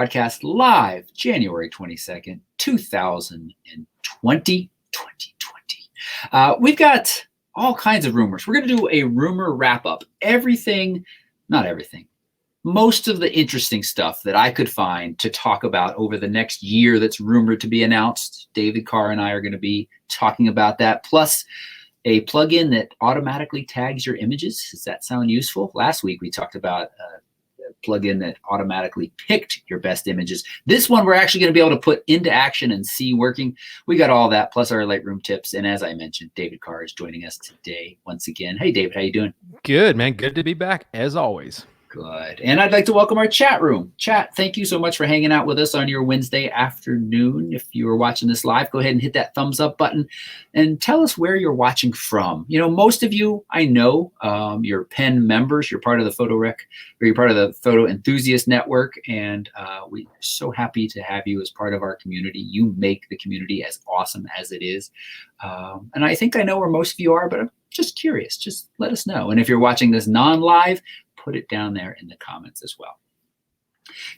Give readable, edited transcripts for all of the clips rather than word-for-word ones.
Broadcast live January 22nd, 2020. We've got all kinds of rumors. We're going to do a rumor wrap-up. Not everything. Most of the interesting stuff that I could find to talk about over the next year that's rumored to be announced. David Carr and I are going to be talking about that. Plus, a plugin that automatically tags your images. Does that sound useful? Last week, we talked about a plugin that automatically picked your best images. This one we're actually going to be able to put into action and see working. We got all that, plus our Lightroom tips. And as I mentioned, David Carr is joining us today once again. Hey, David, how you doing? Good, man. Good to be back, as always. Good. And I'd like to welcome our chat room. Chat, thank you so much for hanging out with us on your Wednesday afternoon. If you are watching this live, go ahead and hit that thumbs up button and tell us where you're watching from. You know, most of you, I know, you're Penn members. You're part of the Photo Rec, or you're part of the Photo Enthusiast Network. And we're so happy to have you as part of our community. You make the community as awesome as it is. And I think I know where most of you are, but I'm just curious. Just let us know. And if you're watching this non-live, put it down there in the comments as well.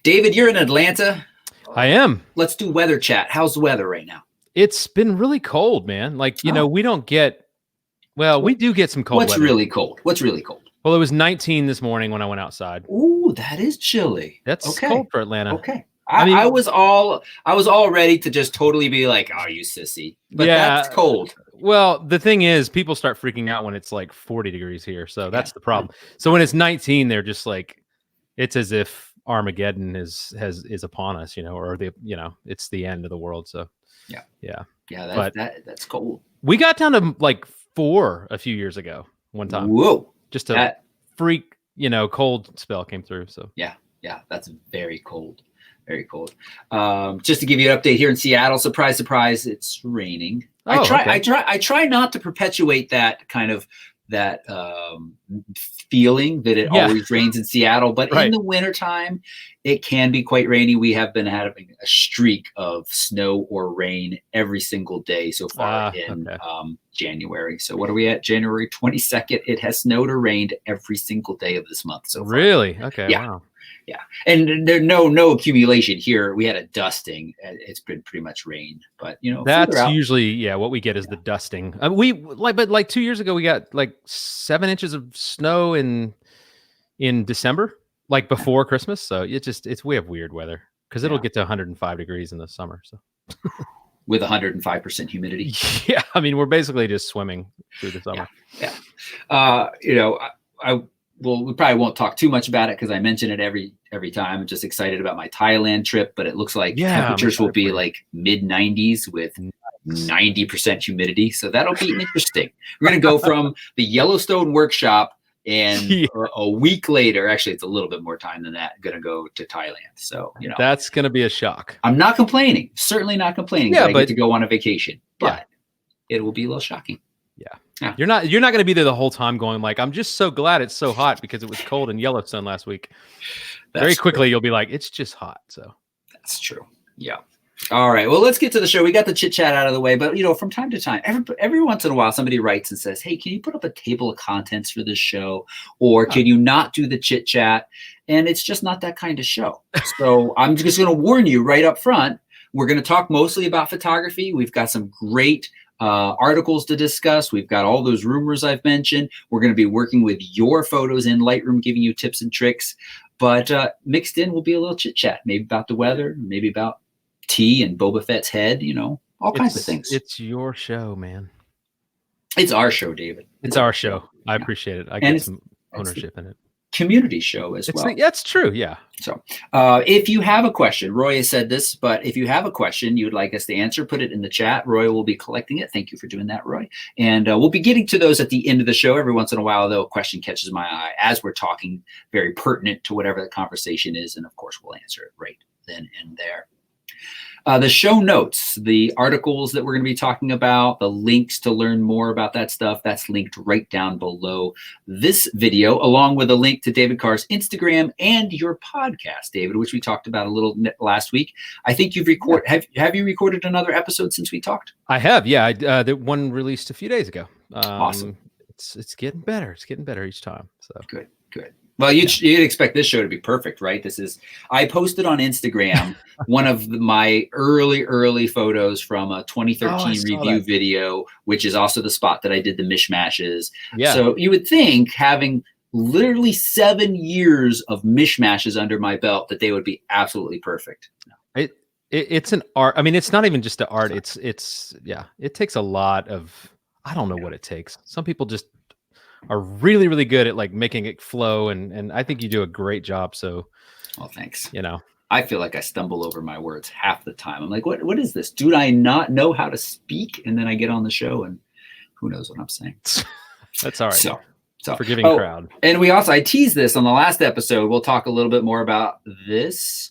David, you're in Atlanta. I am. Let's do weather chat. How's the weather right now? It's been really cold, man. Like, you know, we don't get, well, we do get some cold What's weather. really cold? What's really cold? Well, it was 19 this morning when I went outside. Ooh, that is chilly. That's okay. Cold for Atlanta. Okay. I was all ready to just totally be like, oh, you sissy. But yeah, that's cold. Well, the thing is, people start freaking out when it's like 40 degrees here. So that's the problem. So when it's 19, they're just like, it's as if Armageddon is upon us, you know, or it's the end of the world. So yeah. That's cold. We got down to like 4 a few years ago one time. Whoa. Just a freak, cold spell came through. So yeah, that's very cold. Very cold. Just to give you an update here in Seattle, surprise, surprise, it's raining. I try not to perpetuate that kind of feeling that it always rains in Seattle, but in the wintertime, it can be quite rainy. We have been having a streak of snow or rain every single day so far in January. So what are we at? January 22nd. It has snowed or rained every single day of this month so far. Really? Okay. Yeah. Wow. Yeah, and there's no accumulation here. We had a dusting. It's been pretty much rain, but that's usually what we get is the dusting. But 2 years ago we got like 7 inches of snow in December, like before Christmas. So we have weird weather because it'll get to 105 degrees in the summer. So with 105% humidity. Yeah, I mean we're basically just swimming through the summer. Yeah. Well, we probably won't talk too much about it because I mention it every time. I'm just excited about my Thailand trip, but it looks like temperatures will be like mid-90s with 90% humidity. So that'll be interesting. We're going to go from the Yellowstone workshop and a week later, actually it's a little bit more time than that, going to go to Thailand. So, that's going to be a shock. I'm not complaining. Certainly not complaining. Yeah, I get to go on a vacation, but it will be a little shocking. Yeah. You're not going to be there the whole time going like, I'm just so glad it's so hot because it was cold in Yellowstone last week. Very quickly, you'll be like, it's just hot. So that's true. Yeah. All right. Well, let's get to the show. We got the chit chat out of the way, but from time to time, every once in a while, somebody writes and says, hey, can you put up a table of contents for this show? Or can you not do the chit chat? And it's just not that kind of show. So I'm just going to warn you right up front. We're going to talk mostly about photography. We've got some great articles to discuss. We've got all those rumors I've mentioned. We're going to be working with your photos in Lightroom, giving you tips and tricks. But mixed in will be a little chit chat, maybe about the weather, maybe about tea and Boba Fett's head, all kinds of things. It's your show, man. It's our show, David. It's our show. I appreciate it. I get some ownership in it. Community show as well. That's true. Yeah. So if you have a question, Roy has said this, but if you have a question you would like us to answer, put it in the chat. Roy will be collecting it. Thank you for doing that, Roy. And we'll be getting to those at the end of the show. Every once in a while, though, a question catches my eye as we're talking, very pertinent to whatever the conversation is. And of course, we'll answer it right then and there. The show notes, the articles that we're going to be talking about, the links to learn more about that stuff, that's linked right down below this video, along with a link to David Carr's Instagram and your podcast, David, which we talked about a little last week. I think you've recorded. Have you recorded another episode since we talked? I have. Yeah, the one released a few days ago. Awesome. It's getting better. It's getting better each time. So good. Well, you'd expect this show to be perfect, right? I posted on Instagram one of my early photos from a 2013 review video, which is also the spot that I did the mishmashes. Yeah. So you would think, having literally 7 years of mishmashes under my belt, that they would be absolutely perfect. It's an art. I mean, it's not even just an art. It takes a lot of, I don't know what it takes. Some people just are really, really good at like making it flow. And I think you do a great job. So, well, thanks. I feel like I stumble over my words half the time. I'm like, what is this? Do I not know how to speak? And then I get on the show and who knows what I'm saying. That's all right. So forgiving crowd. And I teased this on the last episode. We'll talk a little bit more about this.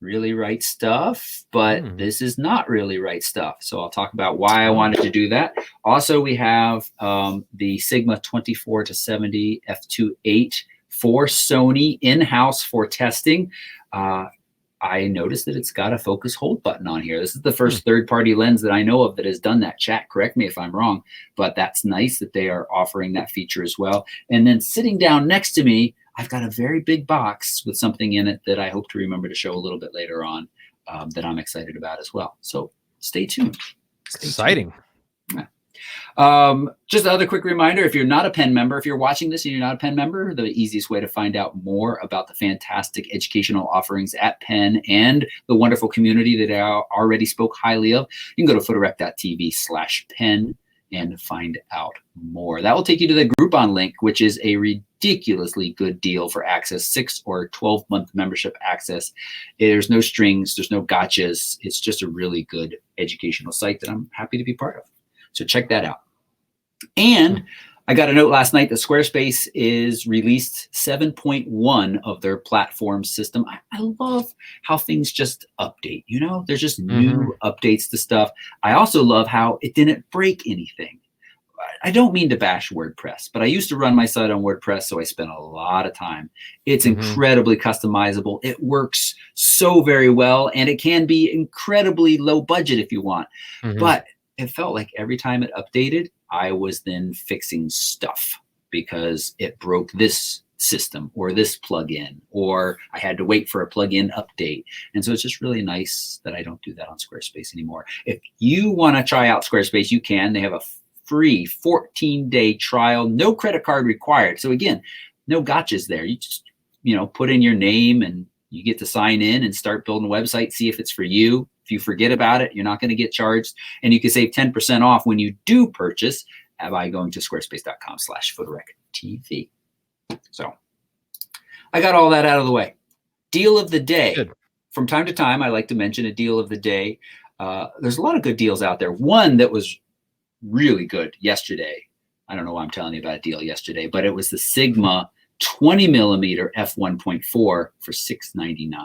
Really right stuff, but this is not really right stuff. So I'll talk about why I wanted to do that. Also, we have the Sigma 24-70 f2.8 for Sony in-house for testing. I noticed that it's got a focus hold button on here. This is the first third-party lens that I know of that has done that. Chat, correct me if I'm wrong, but that's nice that they are offering that feature as well. And then sitting down next to me, I've got a very big box with something in it that I hope to remember to show a little bit later on that I'm excited about as well. So stay tuned. Exciting. Yeah. Just another quick reminder, if you're not a Penn member, if you're watching this and you're not a Penn member, the easiest way to find out more about the fantastic educational offerings at Penn and the wonderful community that I already spoke highly of, you can go to photorec.tv/Penn and find out more. That will take you to the Groupon link, which is a ridiculously good deal for access, 6 or 12-month membership access. There's no strings, there's no gotchas. It's just a really good educational site that I'm happy to be part of. So check that out. And I got a note last night that Squarespace is released 7.1 of their platform system. I love how things just update, there's just new updates to stuff. I also love how it didn't break anything. I don't mean to bash WordPress, but I used to run my site on WordPress, so I spent a lot of time. It's incredibly customizable. It works so very well, and it can be incredibly low budget if you want. But it felt like every time it updated, I was then fixing stuff because it broke this system or this plugin, or I had to wait for a plugin update. And so it's just really nice that I don't do that on Squarespace anymore. If you want to try out Squarespace, you can. They have a free 14-day trial, no credit card required. So again, no gotchas there. You just, put in your name and you get to sign in and start building a website, see if it's for you. If you forget about it, you're not going to get charged. And you can save 10% off when you do purchase by going to squarespace.com/photorechtv. So I got all that out of the way. Deal of the day. Good. From time to time, I like to mention a deal of the day. There's a lot of good deals out there. One that was really good yesterday. I don't know why I'm telling you about a deal yesterday, but it was the Sigma 20mm f1.4 for $699.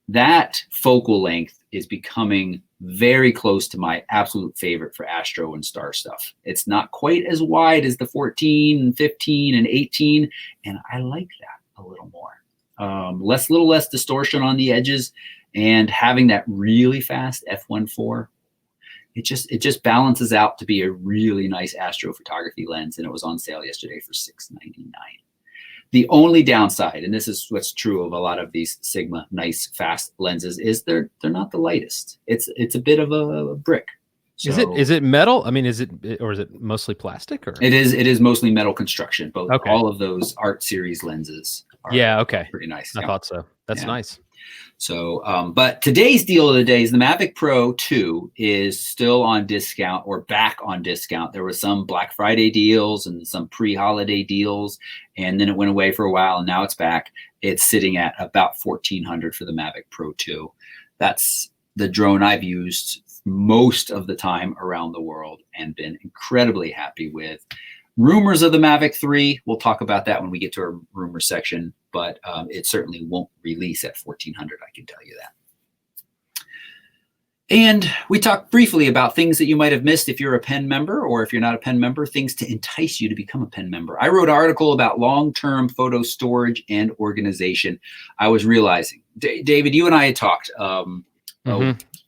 That focal length is becoming very close to my absolute favorite for astro and star stuff. It's not quite as wide as the 14 and 15 and 18, and I like that a little more. Little less distortion on the edges, and having that really fast f1.4, it just balances out to be a really nice astrophotography lens, and it was on sale yesterday for $699. The only downside, and this is what's true of a lot of these Sigma nice fast lenses, is they're not the lightest. It's a bit of a brick. So, is it metal? I mean, is it mostly plastic? Or it is mostly metal construction. But all of those Art Series lenses are pretty nice. I thought so. That's nice. So, but today's deal of the day is the Mavic Pro 2 is still on discount, or back on discount. There was some Black Friday deals and some pre-holiday deals, and then it went away for a while, and now it's back. It's sitting at about $1,400 for the Mavic Pro 2. That's the drone I've used most of the time around the world and been incredibly happy with. Rumors of the Mavic 3, we'll talk about that when we get to our rumor section, but it certainly won't release at $1,400, I can tell you that. And we talked briefly about things that you might have missed if you're a Penn member, or if you're not a Penn member, things to entice you to become a Penn member. I wrote an article about long-term photo storage and organization. I was realizing, David, you and I had talked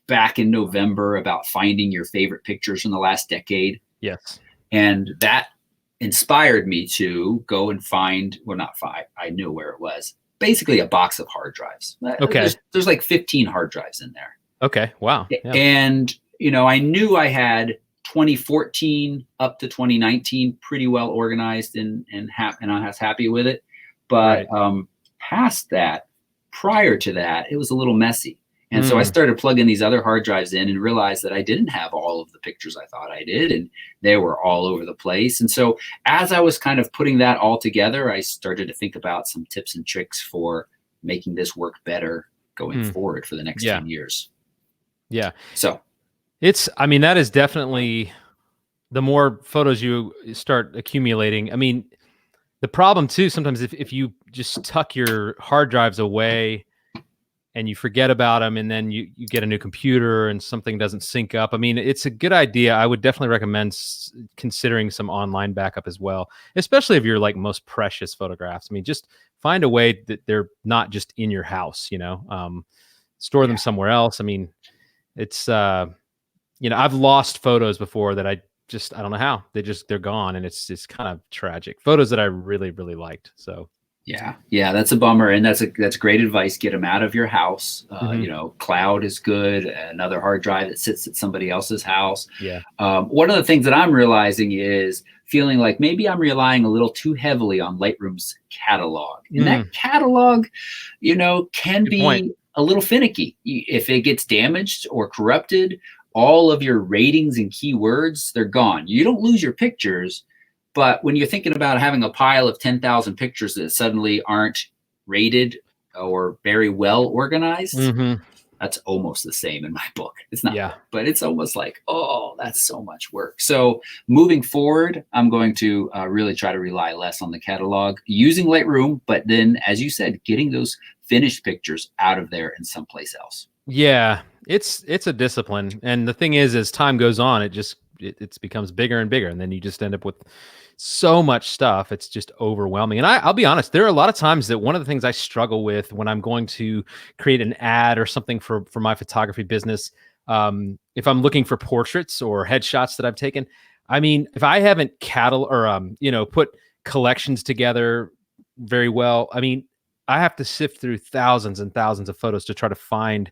back in November about finding your favorite pictures from the last decade. Yes. And that inspired me to go and find, well, not five, I knew where it was, basically a box of hard drives. Okay. There's like 15 hard drives in there. Okay. Wow. Yeah. And, you know, I knew I had 2014 up to 2019 pretty well organized and I was happy with it. But past that, prior to that, it was a little messy. And so I started plugging these other hard drives in and realized that I didn't have all of the pictures I thought I did, and they were all over the place. And so as I was kind of putting that all together, I started to think about some tips and tricks for making this work better going forward for the next 10 years. Yeah. So I mean, that is definitely, the more photos you start accumulating. I mean, the problem too, sometimes if you just tuck your hard drives away and you forget about them, and then you get a new computer and something doesn't sync up. I mean, it's a good idea. I would definitely recommend considering some online backup as well, especially if you're like most precious photographs. I mean, just find a way that they're not just in your house, you know, store them somewhere else. I mean, it's, you know, I've lost photos before that I don't know how. They're gone, and it's kind of tragic. Photos that I really, really liked. So yeah, that's a bummer, and that's great advice. Get them out of your house. You know, cloud is good. Another hard drive that sits at somebody else's house. Yeah. One of the things that I'm realizing is feeling like maybe I'm relying a little too heavily on Lightroom's catalog, and that catalog, you know, can be a little finicky. If it gets damaged or corrupted, all of your ratings and keywords, they're gone. You don't lose your pictures, but when you're thinking about having a pile of 10,000 pictures that suddenly aren't rated or very well organized, that's almost the same in my book. It's not, but it's almost like, oh, that's so much work. So moving forward, I'm going to really try to rely less on the catalog using Lightroom, but then, as you said, getting those finished pictures out of there and someplace else. Yeah, it's a discipline. And the thing is, as time goes on, it becomes bigger and bigger. And then you just end up with so much stuff. It's just overwhelming. And I'll be honest, there are a lot of times that one of the things I struggle with when I'm going to create an ad or something for my photography business, if I'm looking for portraits or headshots that I've taken, I mean, if I haven't you know, put collections together very well, I mean, I have to sift through thousands and thousands of photos to try to find,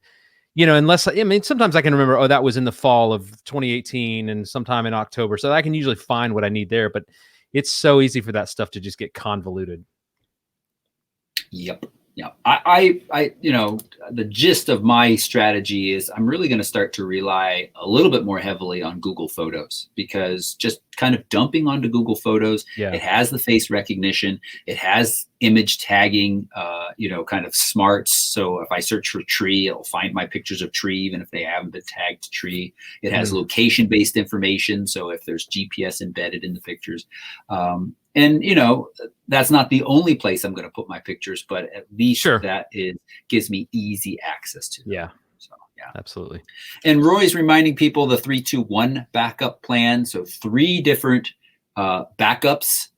you know, unless, I mean, sometimes I can remember, oh, that was in the fall of 2018 and sometime in October. So I can usually find what I need there, but it's so easy for that stuff to just get convoluted. Yep. Yeah. I, you know, the gist of my strategy is I'm really going to start to rely a little bit more heavily on Google Photos, because just kind of dumping onto Google Photos, it has the face recognition, it has image tagging, you know, kind of smarts. So if I search for tree, it'll find my pictures of tree, even if they haven't been tagged to tree. It has location-based information. So if there's GPS embedded in the pictures, and, you know, that's not the only place I'm going to put my pictures, but at least that gives me easy access to them. Yeah. So, yeah, absolutely. And Roy's reminding people the 3-2-1 backup plan. So 3 different backups,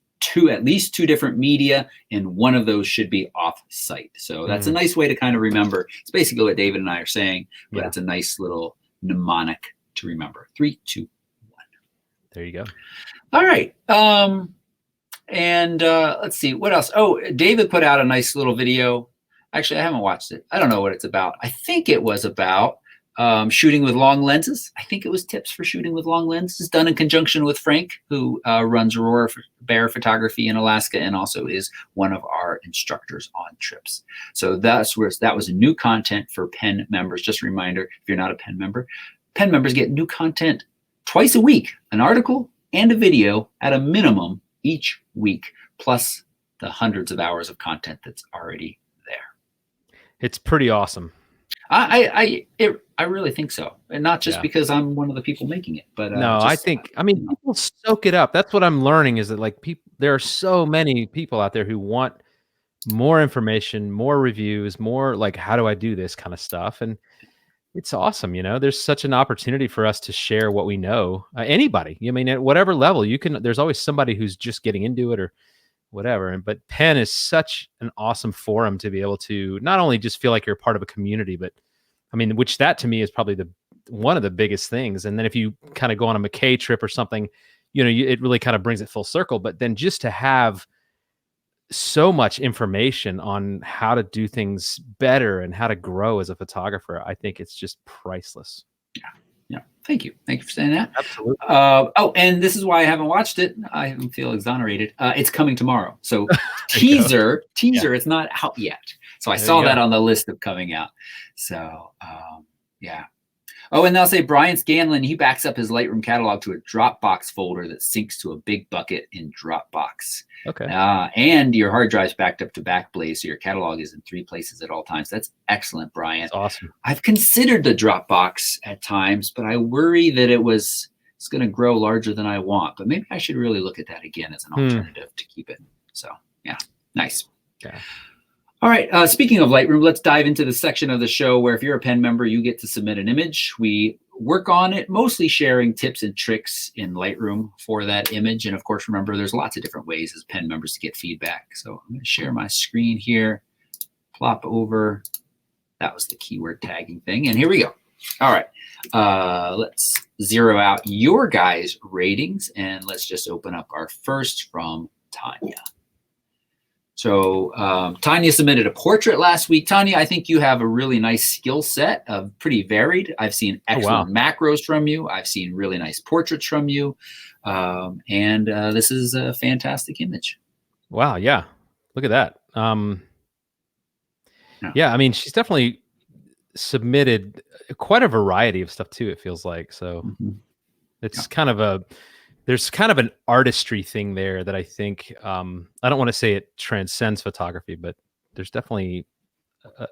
at least 2 different media, and one of those should be off site. So that's a nice way to kind of remember. It's basically what David and I are saying, but it's a nice little mnemonic to remember. 3, 2, 1. There you go. All right. And let's see what else. Oh, David put out a nice little video. Actually, I haven't watched it. I don't know what it's about. I think it was about shooting with long lenses. I think it was tips for shooting with long lenses, done in conjunction with Frank, who runs Aurora Bear Photography in Alaska and also is one of our instructors on trips. So that was new content for Penn members. Just a reminder, if you're not a Penn member, Penn members get new content twice a week, an article and a video at a minimum each week, plus the hundreds of hours of content that's already there. It's pretty awesome. I really think so, and not just because I'm one of the people making it, but no, I mean, people soak it up. That's what I'm learning, is that like there are so many people out there who want more information, more reviews, more like, how do I do this kind of stuff? And it's awesome. You know, there's such an opportunity for us to share what we know. Anybody, I mean, at whatever level there's always somebody who's just getting into it or whatever. But Penn is such an awesome forum to be able to not only just feel like you're part of a community, but I mean, that to me is probably one of the biggest things. And then if you kind of go on a McKay trip or something, it really kind of brings it full circle. But then just to have so much information on how to do things better and how to grow as a photographer, I think it's just priceless. Yeah. Thank you. Thank you for saying that. Absolutely. Oh, and this is why I haven't watched it. I feel exonerated. It's coming tomorrow. So teaser, Yeah. it's not out yet. So I There saw you that go. on the list of coming out. So yeah. Oh, and they'll say Brian Scanlon, he backs up his Lightroom catalog to a Dropbox folder that syncs to a big bucket in Dropbox. Okay. And your hard drive's backed up to Backblaze, so your catalog is in 3 places at all times. That's excellent, Brian. That's awesome. I've considered the Dropbox at times, but I worry that it's going to grow larger than I want. But maybe I should really look at that again as an alternative to keep it. So yeah, nice. Yeah. All right. Speaking of Lightroom, let's dive into the section of the show where if you're a Penn member, you get to submit an image. We work on it, mostly sharing tips and tricks in Lightroom for that image. And of course, remember, there's lots of different ways as Penn members to get feedback. So I'm going to share my screen here, plop over. That was the keyword tagging thing. And here we go. All right. Let's zero out your guys' ratings. And let's just open up our first from Tanya. So Tanya submitted a portrait last week. Tanya, I think you have a really nice skill set, pretty varied. I've seen excellent macros from you. I've seen really nice portraits from you. And this is a fantastic image. Wow. Yeah. Look at that. Yeah. I mean, she's definitely submitted quite a variety of stuff too, it feels like. So it's kind of there's kind of an artistry thing there that I think, I don't want to say it transcends photography, but there's definitely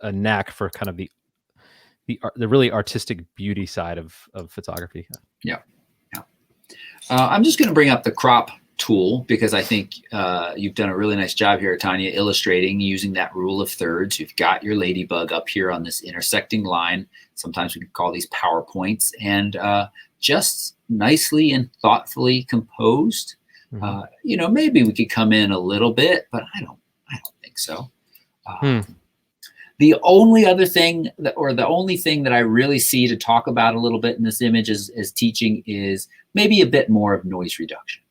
a knack for kind of the really artistic beauty side of photography. Yeah. I'm just going to bring up the crop tool because I think you've done a really nice job here, Tanya, illustrating using that rule of thirds. You've got your ladybug up here on this intersecting line. Sometimes we can call these PowerPoints, and just nicely and thoughtfully composed. Maybe we could come in a little bit, but I don't think so. The only other thing the only thing that I really see to talk about a little bit in this image as teaching is maybe a bit more of noise reduction.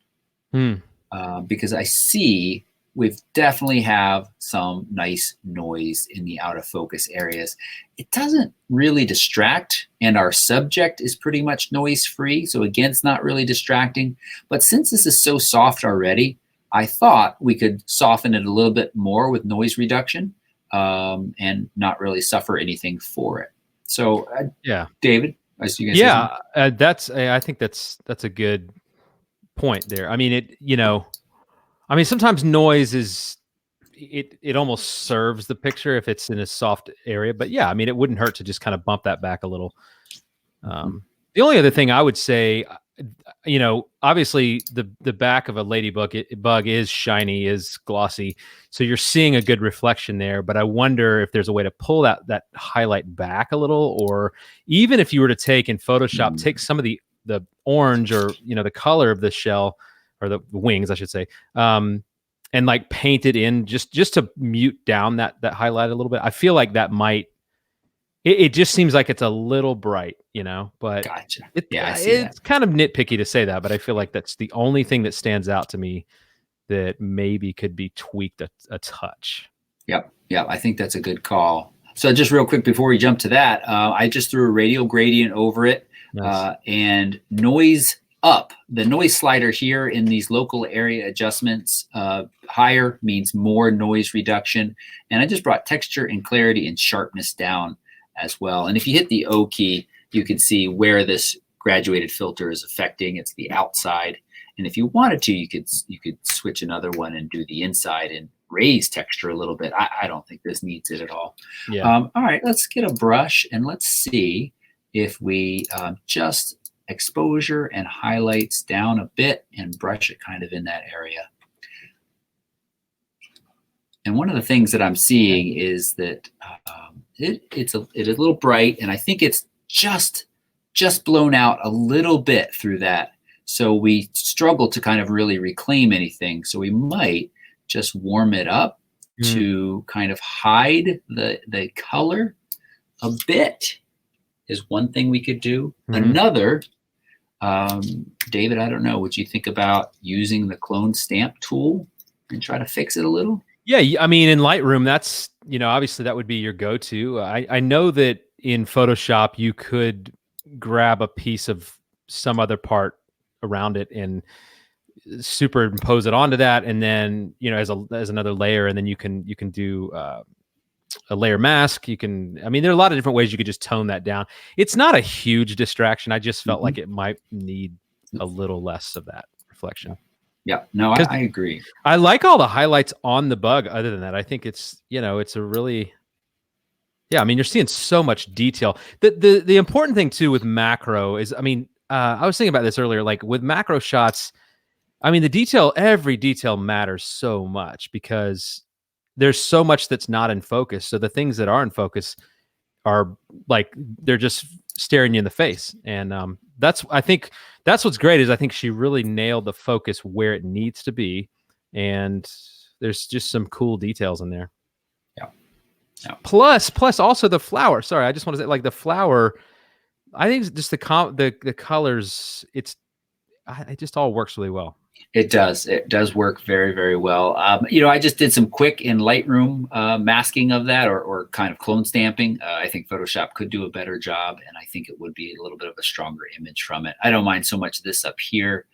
Because I see we definitely have some nice noise in the out of focus areas. It doesn't really distract, and our subject is pretty much noise free. So again, it's not really distracting. But since this is so soft already, I thought we could soften it a little bit more with noise reduction and not really suffer anything for it. So yeah, David, I see you guys. I think that's a good point there. I mean, sometimes noise is it almost serves the picture if it's in a soft area, but yeah, I mean, it wouldn't hurt to just kind of bump that back a little. The only other thing I would say, obviously the back of a ladybug bug is shiny, is glossy, so you're seeing a good reflection there. But I wonder if there's a way to pull that highlight back a little, or even if you were to take in Photoshop, take some of the orange or the color of the shell or the wings, I should say, and like paint it in just to mute down that highlight a little bit. I feel like that might. It just seems like it's a little bright, but gotcha. It's kind of nitpicky to say that, but I feel like that's the only thing that stands out to me that maybe could be tweaked a touch. Yep. I think that's a good call. So just real quick before we jump to that, I just threw a radial gradient over it. Nice. And noise up. The noise slider here in these local area adjustments, higher means more noise reduction. And I just brought texture and clarity and sharpness down as well. And if you hit the O key, you can see where this graduated filter is affecting. It's the outside. And if you wanted to, you could switch another one and do the inside and raise texture a little bit. I don't think this needs it at all. Yeah. All right, let's get a brush and let's see if we just exposure and highlights down a bit and brush it kind of in that area. And one of the things that I'm seeing is that it is a little bright, and I think it's just blown out a little bit through that. So we struggle to kind of really reclaim anything. So we might just warm it up to kind of hide the color a bit is one thing we could do. Another David, I don't know. Would you think about using the clone stamp tool and try to fix it a little? Yeah, I mean, in Lightroom, that's, you know, obviously that would be your go-to. I know that in Photoshop, you could grab a piece of some other part around it and superimpose it onto that, and then, you know, as another layer, and then you can do a layer mask. You can, I mean, there are a lot of different ways you could just tone that down. It's not a huge distraction. I just felt like it might need a little less of that reflection. Yeah, no, I agree. I like all the highlights on the bug. Other than that, I think it's, you know, it's a really, yeah, I mean, you're seeing so much detail. The important thing too with macro is, I mean, I was thinking about this earlier, like with macro shots, I mean, the detail, every detail matters so much because there's so much that's not in focus. So the things that are in focus are like, they're just staring you in the face. And I think that's what's great, is I think she really nailed the focus where it needs to be. And there's just some cool details in there. Yeah. Plus also the flower. Sorry, I just want to say, like, the flower, I think just the colors, it just all works really well. It does. It does work very, very well. You know, I just did some quick in Lightroom masking of that, or kind of clone stamping. I think Photoshop could do a better job, and I think it would be a little bit of a stronger image from it. I don't mind so much this up here,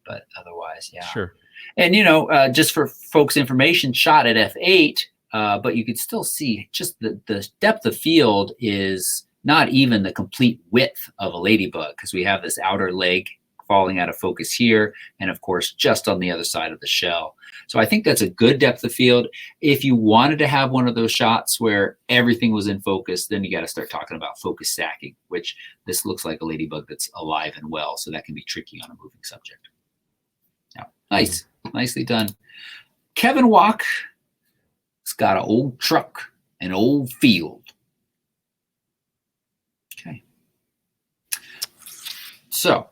but otherwise, yeah. Sure. And, you know, just for folks' information, shot at f8, but you could still see just the depth of field is not even the complete width of a ladybug, because we have this outer leg falling out of focus here, and of course just on the other side of the shell. So I think that's a good depth of field. If you wanted to have one of those shots where everything was in focus, then you got to start talking about focus stacking, which this looks like a ladybug that's alive and well, so that can be tricky on a moving subject. Yeah, nice. Nicely done. Kevin Walk has got an old truck, an old field. Okay. So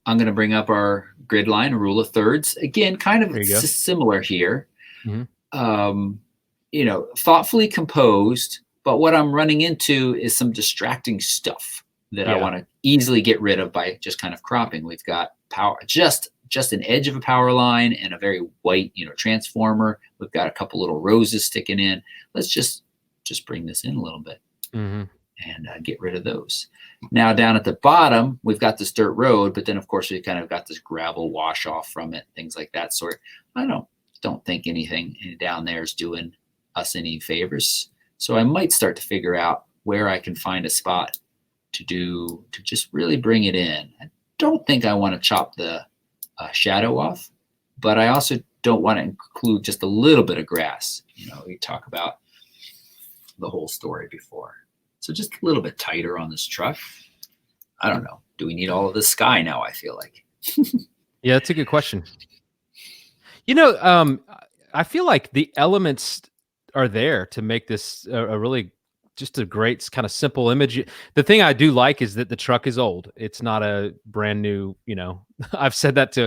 I'm going to bring up our grid line, a rule of thirds. Again, kind of similar here. Mm-hmm. You know, thoughtfully composed, but what I'm running into is some distracting stuff that I want to easily get rid of by just kind of cropping. We've got power, just an edge of a power line and a very white, you know, transformer. We've got a couple little roses sticking in. Let's just bring this in a little bit. Mm-hmm. And get rid of those. Now down at the bottom, we've got this dirt road, but then of course we kind of got this gravel wash off from it, things like that sort. I don't think anything down there is doing us any favors. So I might start to figure out where I can find a spot to just really bring it in. I don't think I want to chop the shadow off, but I also don't want to include just a little bit of grass. You know, we talk about the whole story before. So just a little bit tighter on this truck. I don't know. Do we need all of the sky now, I feel like? Yeah, that's a good question. You know, I feel like the elements are there to make this a really just a great kind of simple image. The thing I do like is that the truck is old. It's not a brand new, you know, I've said that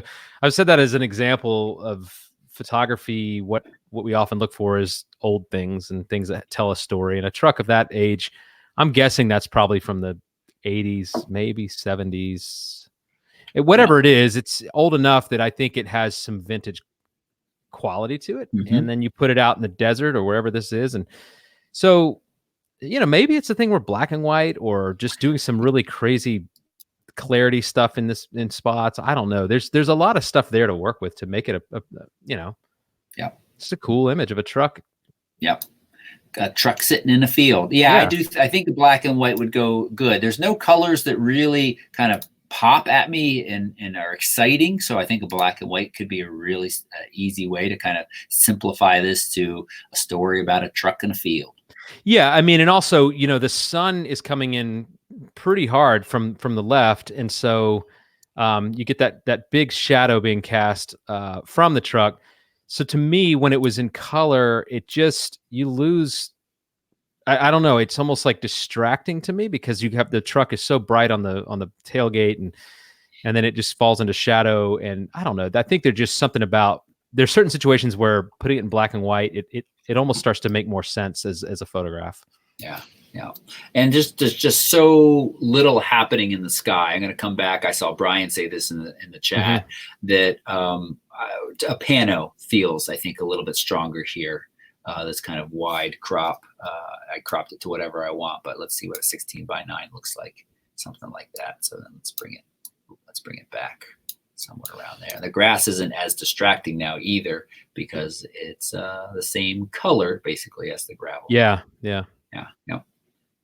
as an example of photography. What we often look for is old things and things that tell a story. And a truck of that age, I'm guessing that's probably from the 80s, maybe 70s. Whatever it is, it's old enough that I think it has some vintage quality to it. Mm-hmm. And then you put it out in the desert or wherever this is. And so, you know, maybe it's a thing where black and white, or just doing some really crazy clarity stuff in spots. I don't know. There's a lot of stuff there to work with to make it a you know, just a cool image of a truck. Yep. A truck sitting in a field. Yeah. I think the black and white would go good. There's no colors that really kind of pop at me and are exciting. So I think a black and white could be a really easy way to kind of simplify this to a story about a truck in a field. Yeah. I mean, and also, you know, the sun is coming in pretty hard from the left. And so you get that big shadow being cast from the truck. So to me, when it was in color, you lose, I don't know. It's almost like distracting to me, because you have the truck is so bright on the tailgate, and then it just falls into shadow. And I don't know. I think there's just something about, there's certain situations where putting it in black and white, it almost starts to make more sense as a photograph. Yeah. Yeah. And there's just so little happening in the sky. I'm going to come back. I saw Brian say this in the chat that a pano feels, I think, a little bit stronger here. This kind of wide crop. I cropped it to whatever I want, but let's see what a 16:9 looks like. Something like that. So then let's bring it back somewhere around there. The grass isn't as distracting now either because it's the same color basically as the gravel. Yeah. Yeah. Yeah.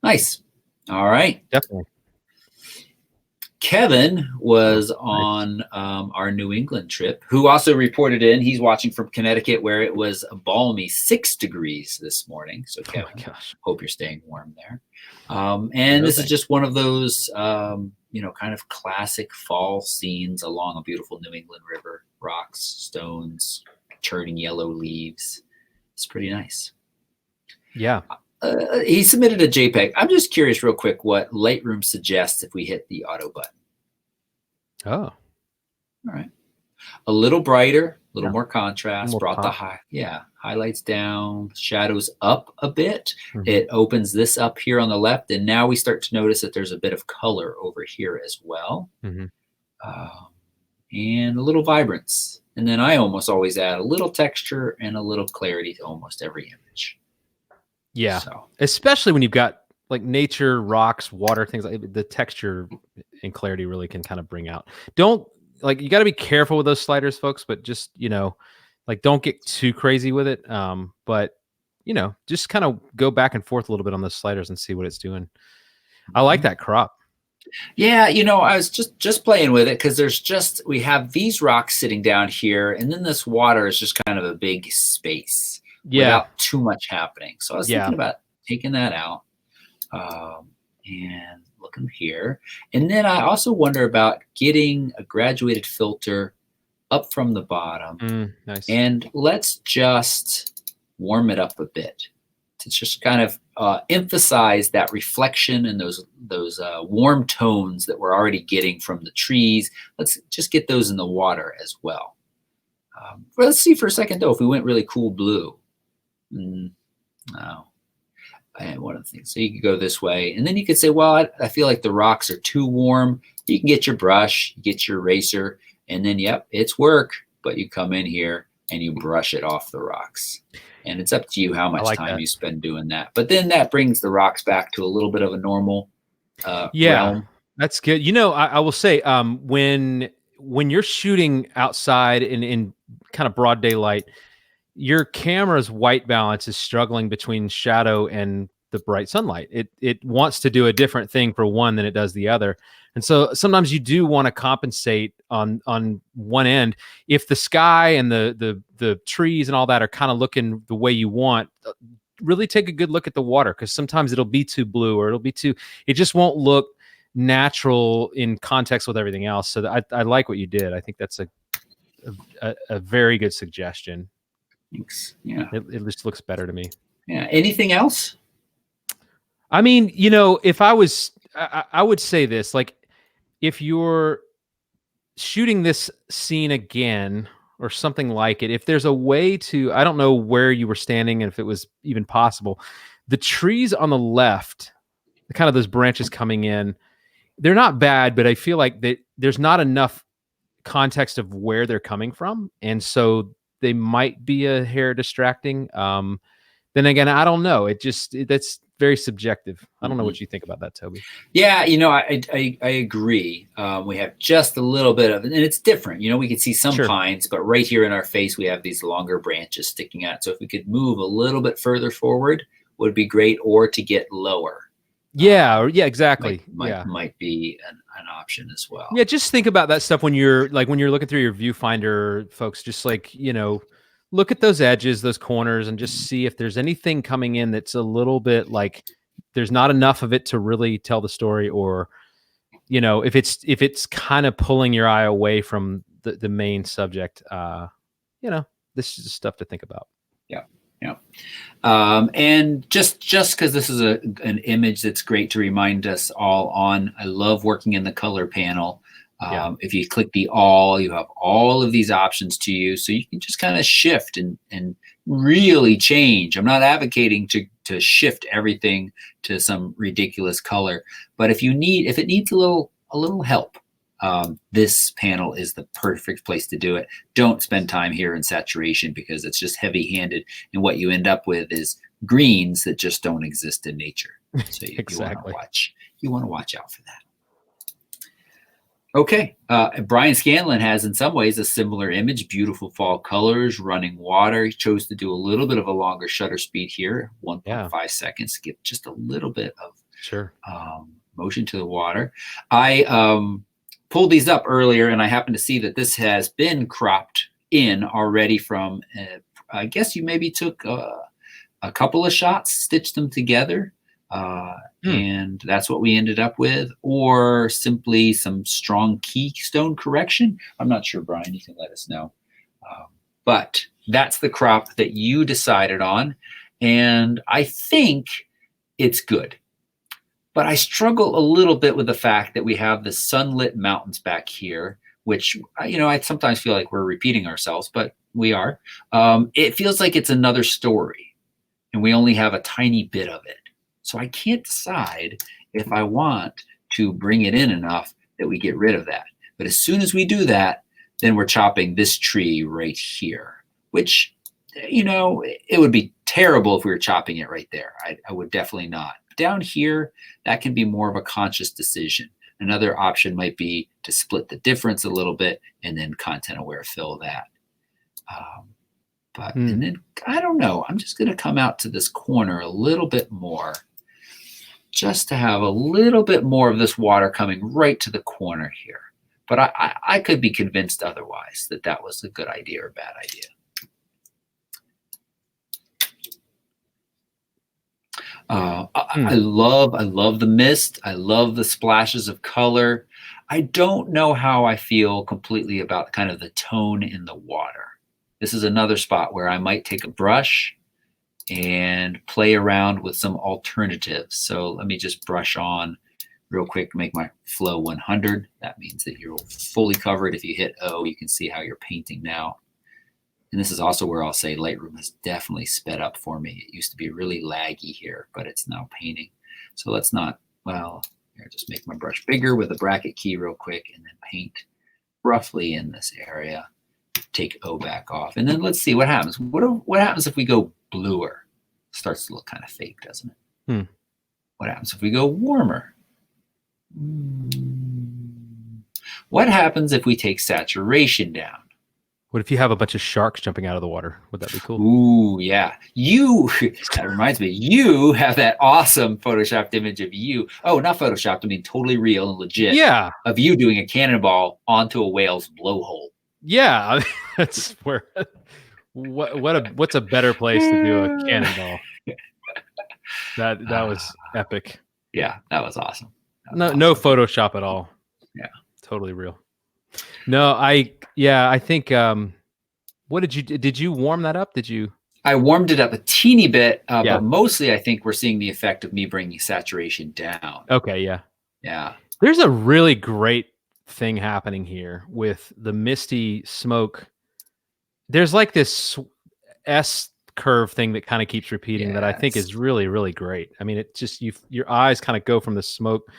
Nice. All right. Definitely. Kevin was on our New England trip, who also reported in. He's watching from Connecticut, where it was a balmy 6 degrees this morning. So, Kevin, hope you're staying warm there. And this is just one of those, kind of classic fall scenes along a beautiful New England river. Rocks, stones, turning yellow leaves. It's pretty nice. Yeah. He submitted a JPEG. I'm just curious real quick what Lightroom suggests if we hit the auto button. Oh. All right. A little brighter, a little more contrast, brought the highlights down, shadows up a bit. It opens this up here on the left, and now we start to notice that there's a bit of color over here as well. And a little vibrance. And then I almost always add a little texture and a little clarity to almost every image. Yeah, especially when you've got like nature, rocks, water, things like the texture and clarity really can kind of bring out. You got to be careful with those sliders, folks, but just, don't get too crazy with it. But, just kind of go back and forth a little bit on those sliders and see what it's doing. I like that crop. Yeah, I was just playing with it because we have these rocks sitting down here, and then this water is just kind of a big space. Without too much happening. So I was thinking about taking that out and looking here. And then I also wonder about getting a graduated filter up from the bottom. Nice. And let's just warm it up a bit to just kind of emphasize that reflection and those warm tones that we're already getting from the trees. Let's just get those in the water as well. Let's see for a second, though, if we went really cool blue. No. And one of the things, so you could go this way, and then you could say, well, I feel like the rocks are too warm. You can get your brush, get your eraser, and then, it's work, but you come in here and you brush it off the rocks. And it's up to you how much time you spend doing that. But then that brings the rocks back to a little bit of a normal realm. That's good. I will say, when you're shooting outside in kind of broad daylight, your camera's white balance is struggling between shadow and the bright sunlight. It wants to do a different thing for one than it does the other. And so sometimes you do want to compensate on one end. If the sky and the trees and all that are kind of looking the way you want, really take a good look at the water, because sometimes it'll be too blue or it just won't look natural in context with everything else. So I like what you did. I think that's a very good suggestion. Thanks. Yeah. It just looks better to me. Yeah. Anything else? I mean, if I would say this, like, if you're shooting this scene again or something like it, if there's a way to, I don't know where you were standing and if it was even possible, the trees on the left, kind of those branches coming in, they're not bad, but I feel like there's not enough context of where they're coming from. And so they might be a hair distracting. Then again, I don't know. That's very subjective. I don't know what you think about that, Toby. Yeah, I agree. We have just a little bit of, and it's different. We can see some pines, but right here in our face, we have these longer branches sticking out. So if we could move a little bit further forward, would be great, or to get lower. Yeah, exactly. Might be an option as well. Yeah, just think about that stuff when you're looking through your viewfinder, folks. Just look at those edges, those corners, and just see if there's anything coming in that's a little bit like there's not enough of it to really tell the story, or if it's kind of pulling your eye away from the main subject. This is stuff to think about. Yeah. And just because this is an image that's great to remind us all on, I love working in the color panel. If you click the all, you have all of these options to you. So you can just kind of shift and really change. I'm not advocating to shift everything to some ridiculous color. But if it needs a little help, this panel is the perfect place to do it. Don't spend time here in saturation because it's just heavy-handed, and what you end up with is greens that just don't exist in nature. So Exactly. you want to watch out for that. Okay, Brian Scanlon has in some ways a similar image, beautiful fall colors, running water. He chose to do a little bit of a longer shutter speed here, 1.5 seconds, to give just a little bit of motion to the water. I pulled these up earlier, and I happened to see that this has been cropped in already from, I guess you maybe took a couple of shots, stitched them together, and that's what we ended up with, or simply some strong keystone correction. I'm not sure, Brian, you can let us know. But that's the crop that you decided on, and I think it's good. But I struggle a little bit with the fact that we have the sunlit mountains back here, which, you know, I sometimes feel like we're repeating ourselves, but we are. It feels like it's another story, and we only have a tiny bit of it. So I can't decide if I want to bring it in enough that we get rid of that. But as soon as we do that, then we're chopping this tree right here, which, you know, it would be terrible if we were chopping it right there. I would definitely not. Down here, that can be more of a conscious decision. Another option might be to split the difference a little bit and then content aware fill that. And then, I don't know, I'm just going to come out to this corner a little bit more, just to have a little bit more of this water coming right to the corner here. But I could be convinced otherwise, that that was a good idea or a bad idea. I love the mist. I love the splashes of color. I don't know how I feel completely about kind of the tone in the water. This is another spot where I might take a brush and play around with some alternatives. So let me just brush on real quick, make my flow 100. That means that you're fully covered. If you hit O, you can see how you're painting now. And this is also where I'll say Lightroom has definitely sped up for me. It used to be really laggy here, but it's now painting. So let's not, well, here, just make my brush bigger with a bracket key real quick and then paint roughly in this area. Take O back off. And then let's see what happens. What happens if we go bluer? Starts to look kind of fake, doesn't it? What happens if we go warmer? What happens if we take saturation down? What if you have a bunch of sharks jumping out of the water? Would that be cool? Ooh, yeah. That reminds me, you have that awesome Photoshopped image of you. Oh, not Photoshopped, I mean totally real and legit. Yeah. Of you doing a cannonball onto a whale's blowhole. Yeah. That's where, what's a better place to do a cannonball? That was epic. Yeah, that was awesome. No Photoshop at all. Yeah. Totally real. No, I think, what did you warm that up? I warmed it up a teeny bit, but mostly I think we're seeing the effect of me bringing saturation down. Okay. Yeah. Yeah. There's a really great thing happening here with the misty smoke. There's like this S curve thing that kind of keeps repeating that I think is really, really great. I mean, it just, your eyes kind of go from the smoke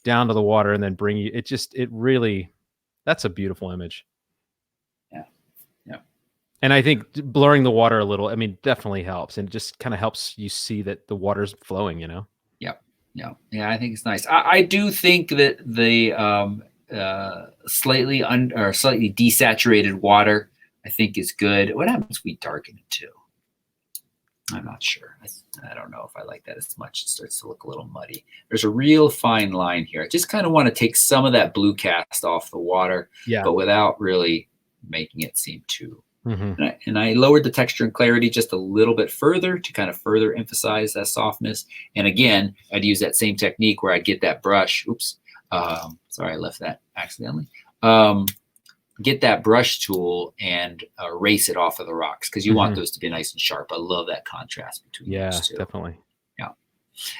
down to the water and then bring you, it really, that's a beautiful image. Yeah. Yeah. And I think blurring the water a little, I mean, definitely helps. And it just kind of helps you see that the water's flowing, you know? Yep. Yeah. Yeah. I think it's nice. I do think that the slightly desaturated water, I think, is good. What happens if we darken it too? I'm not sure. I don't know if I like that as much. It starts to look a little muddy. There's a real fine line here. I just kind of want to take some of that blue cast off the water, but without really making it seem too. And I lowered the texture and clarity just a little bit further to kind of further emphasize that softness. And again, I'd use that same technique where I'd get that brush. Oops. Sorry, I left that accidentally. Get that brush tool and erase it off of the rocks because you want those to be nice and sharp. I love that contrast between those two. Definitely. Yeah.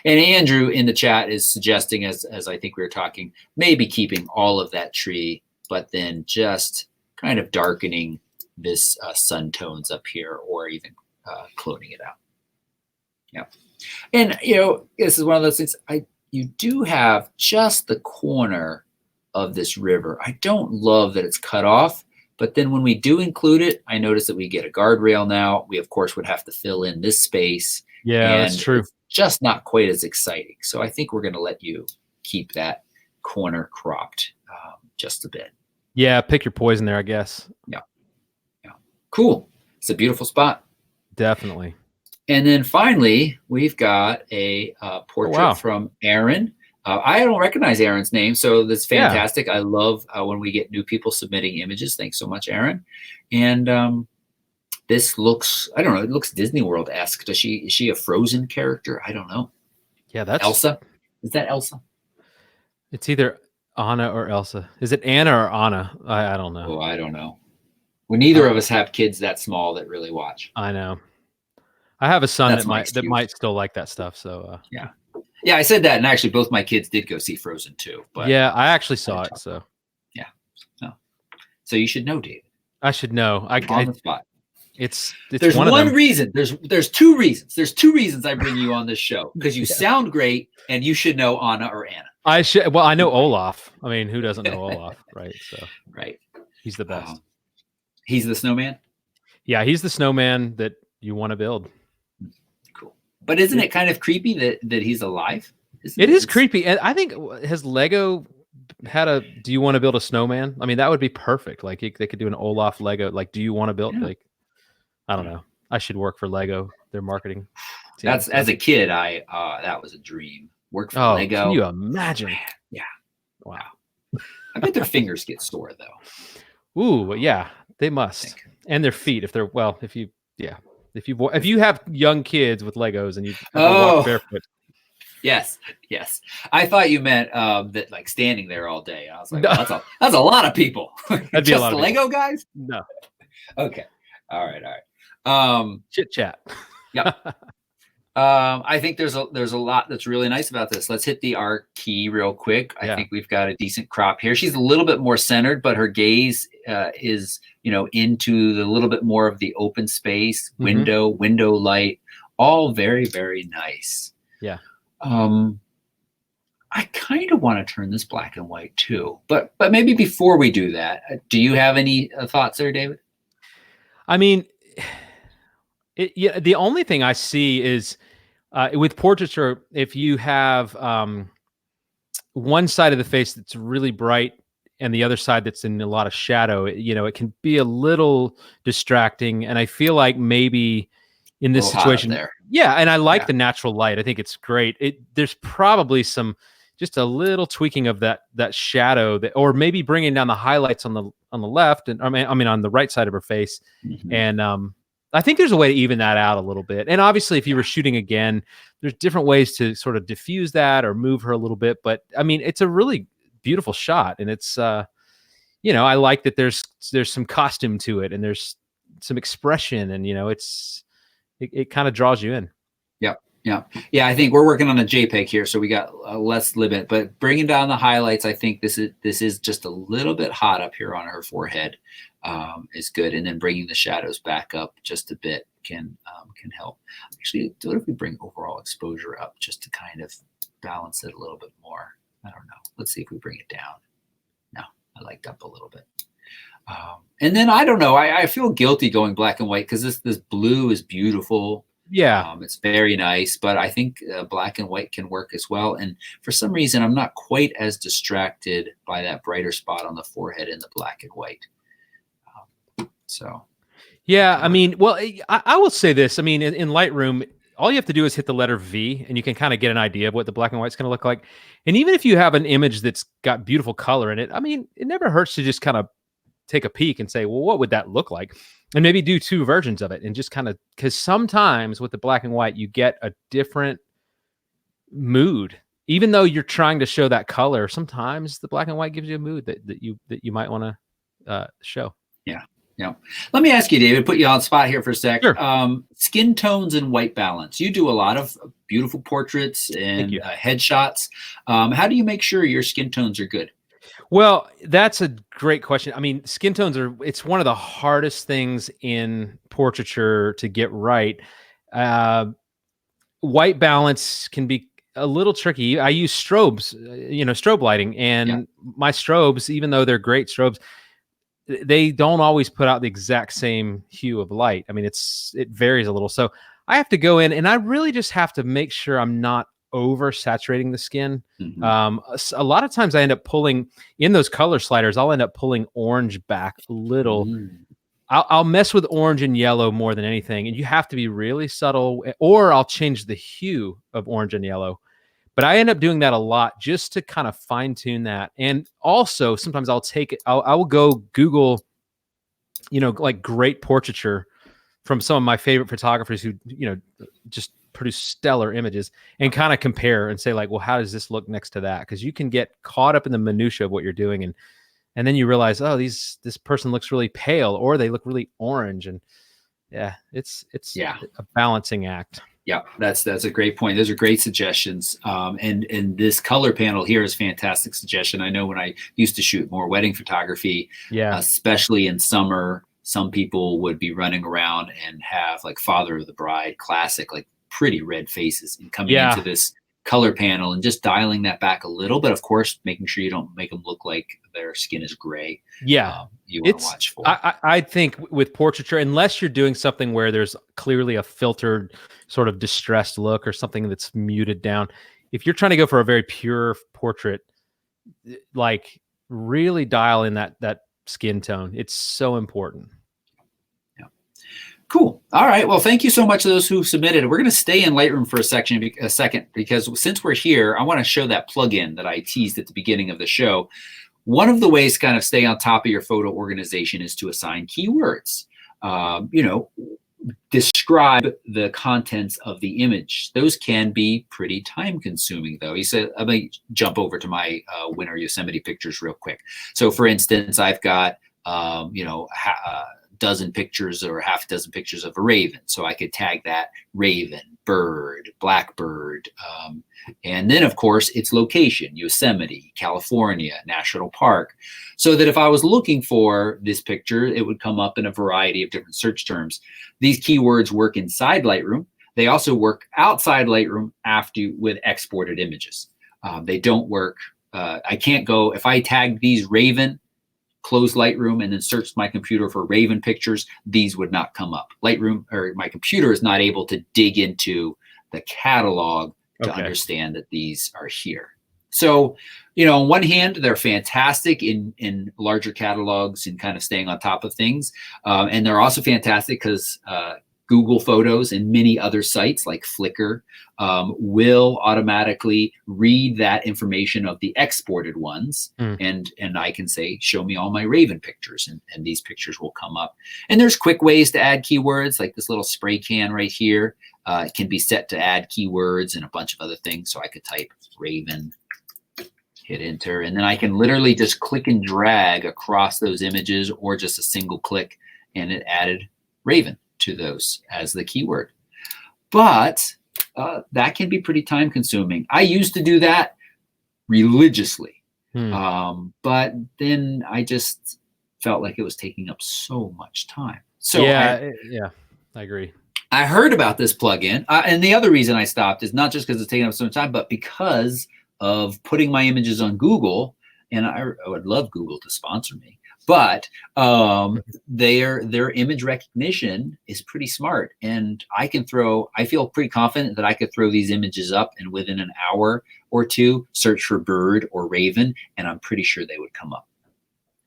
And Andrew in the chat is suggesting, as I think we were talking, maybe keeping all of that tree, but then just kind of darkening this sun tones up here or even cloning it out. Yeah. And this is one of those things. You do have just the corner of this river. I don't love that it's cut off, but then when we do include it, I notice that we get a guardrail now. We of course would have to fill in this space. Yeah, and that's true. It's just not quite as exciting. So I think we're going to let you keep that corner cropped just a bit. Yeah, pick your poison there, I guess. Yeah. Cool. It's a beautiful spot. Definitely. And then finally, we've got a portrait from Erin. I don't recognize Erin's name, so that's fantastic. Yeah. I love when we get new people submitting images. Thanks so much, Erin. And this looks, I don't know, it looks Disney World-esque. Is she a Frozen character? I don't know. Yeah, that's Elsa. Is that Elsa? It's either Anna or Elsa. Is it Anna or Anna? I don't know. Oh, I don't know. Well, neither of us have kids that small that really watch. I know. I have a son that might still like that stuff. So yeah. I said that, and actually, both my kids did go see Frozen 2. But yeah, I actually saw it. So yeah. So you should know, David. I should know. On the spot. It's there's one reason. There's two reasons. There's two reasons I bring you on this show, because you sound great, and you should know Anna or Anna. I should. Well, I know Olaf. I mean, who doesn't know Olaf, right? So right. He's the best. He's the snowman? Yeah, he's the snowman that you want to build. Cool. But isn't it kind of creepy that he's alive? It is creepy. And I think, has Lego had a, do you want to build a snowman? I mean, that would be perfect. Like they could do an Olaf Lego. Like, do you want to build, like, I don't know. I should work for Lego, their marketing team. That's, as a kid, that was a dream. Work for Lego. Can you imagine? Yeah. Wow. I bet their fingers get sore though. Ooh, yeah. They must, and their feet. If they're if you have young kids with Legos and you walk barefoot. Yes. I thought you meant that like standing there all day. I was like, that's a lot of people. That'd be a lot of Lego people. Guys. No. Okay. All right. Chit chat. Yep. I think there's a lot that's really nice about this. Let's hit the R key real quick. I think we've got a decent crop here. She's a little bit more centered, but her gaze is, into the little bit more of the open space, window light, all very, very nice. Yeah. I kind of want to turn this black and white too, but maybe before we do that, do you have any thoughts there, David? I mean, the only thing I see is with portraiture, if you have one side of the face that's really bright and the other side that's in a lot of shadow, it can be a little distracting. And I feel like maybe in this situation, and I like the natural light. I think it's great. There's probably just a little tweaking of that shadow, or maybe bringing down the highlights on the left, and I mean on the right side of her face, and I think there's a way to even that out a little bit. And obviously, if you were shooting again, there's different ways to sort of diffuse that or move her a little bit. But I mean, it's a really beautiful shot, and it's I like that there's some costume to it, and there's some expression, and it kind of draws you in. Yeah. I think we're working on a JPEG here, so we got less limit. But bringing down the highlights, I think this is just a little bit hot up here on her forehead. Is good, and then bringing the shadows back up just a bit can help. Actually, what if we bring overall exposure up just to kind of balance it a little bit more? I don't know. Let's see if we bring it down. No, I liked up a little bit. And then I don't know. I feel guilty going black and white because this blue is beautiful. Yeah, it's very nice, but I think black and white can work as well. And for some reason, I'm not quite as distracted by that brighter spot on the forehead in the black and white. Yeah, I mean, well, I will say this. I mean, in Lightroom, all you have to do is hit the letter V, and you can kind of get an idea of what the black and white's going to look like. And even if you have an image that's got beautiful color in it, I mean, it never hurts to just kind of take a peek and say, well, what would that look like? And maybe do two versions of it, and just kind of, because sometimes with the black and white, you get a different mood. Even though you're trying to show that color, sometimes the black and white gives you a mood that you might want to show. Yeah. Let me ask you, David, put you on the spot here for a sec. Sure. Skin tones and white balance. You do a lot of beautiful portraits and headshots. How do you make sure your skin tones are good? Well, that's a great question. I mean, skin tones it's one of the hardest things in portraiture to get right. white balance can be a little tricky. I use strobes, strobe lighting, and my strobes, even though they're great strobes, they don't always put out the exact same hue of light. I mean, it varies a little. So I have to go in and I really just have to make sure I'm not oversaturating the skin. A lot of times I end up pulling in those color sliders. I'll end up pulling orange back a little. I'll mess with orange and yellow more than anything. And you have to be really subtle, or I'll change the hue of orange and yellow. But I end up doing that a lot just to kind of fine tune that. And also sometimes I'll take it, I will go Google, like great portraiture from some of my favorite photographers who, just produce stellar images, and kind of compare and say like, well, how does this look next to that? Because you can get caught up in the minutia of what you're doing. And then you realize, oh, this person looks really pale, or they look really orange. And it's a balancing act. Yeah, that's a great point. Those are great suggestions. And this color panel here is a fantastic suggestion. I know when I used to shoot more wedding photography, especially in summer, some people would be running around and have like Father of the Bride classic, like pretty red faces, and coming into this color panel and just dialing that back a little, but of course, making sure you don't make them look like their skin is gray. You want to watch for. I think with portraiture, unless you're doing something where there's clearly a filtered sort of distressed look or something that's muted down, if you're trying to go for a very pure portrait, like really dial in that skin tone. It's so important. Cool. All right. Well, thank you so much to those who submitted. We're going to stay in Lightroom for a second, because since we're here, I want to show that plugin that I teased at the beginning of the show. One of the ways to kind of stay on top of your photo organization is to assign keywords. Describe the contents of the image. Those can be pretty time consuming though. He said, let me jump over to my winter Yosemite pictures real quick. So for instance, I've got, dozen pictures or half a dozen pictures of a raven. So I could tag that raven, bird, blackbird. And then of course its location, Yosemite, California, National Park. So that if I was looking for this picture, it would come up in a variety of different search terms. These keywords work inside Lightroom. They also work outside Lightroom with exported images. They don't work. I can't go, if I tag these raven, close Lightroom, and then search my computer for raven pictures, these would not come up. Lightroom, or my computer, is not able to dig into the catalog to understand that these are here. So, on one hand, they're fantastic in larger catalogs and kind of staying on top of things. And they're also fantastic because Google Photos and many other sites like Flickr will automatically read that information of the exported ones. And I can say, show me all my raven pictures, and these pictures will come up. And there's quick ways to add keywords, like this little spray can right here. It can be set to add keywords and a bunch of other things. So I could type raven, hit enter, and then I can literally just click and drag across those images, or just a single click, and it added raven to those as the keyword. But that can be pretty time consuming. I used to do that religiously, but then I just felt like it was taking up so much time. So I agree. I heard about this plugin, and the other reason I stopped is not just because it's taking up so much time, but because of putting my images on Google. And I would love Google to sponsor me. But their image recognition is pretty smart, and I feel pretty confident that I could throw these images up, and within an hour or two, search for bird or raven, and I'm pretty sure they would come up.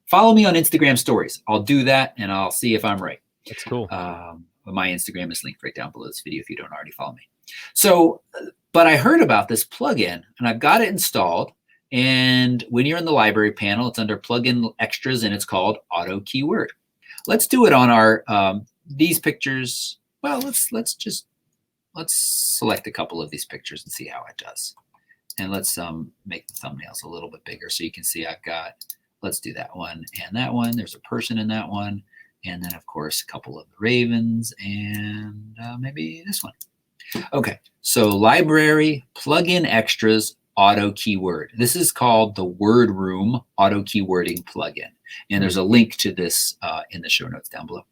Follow me on Instagram stories. I'll do that, and I'll see if I'm right. That's cool. My Instagram is linked right down below this video if you don't already follow me. So, but I heard about this plugin, and I've got it installed. And when you're in the library panel, it's under plugin extras, and it's called auto keyword. Let's do it on our these pictures. Well, let's select a couple of these pictures and see how it does. And let's make the thumbnails a little bit bigger so you can see I've got, let's do that one and that one. There's a person in that one. And then of course, a couple of the ravens, and maybe this one. Okay, so library, plugin extras, auto keyword. This is called the Wordroom auto keywording plugin. And there's a link to this in the show notes down below.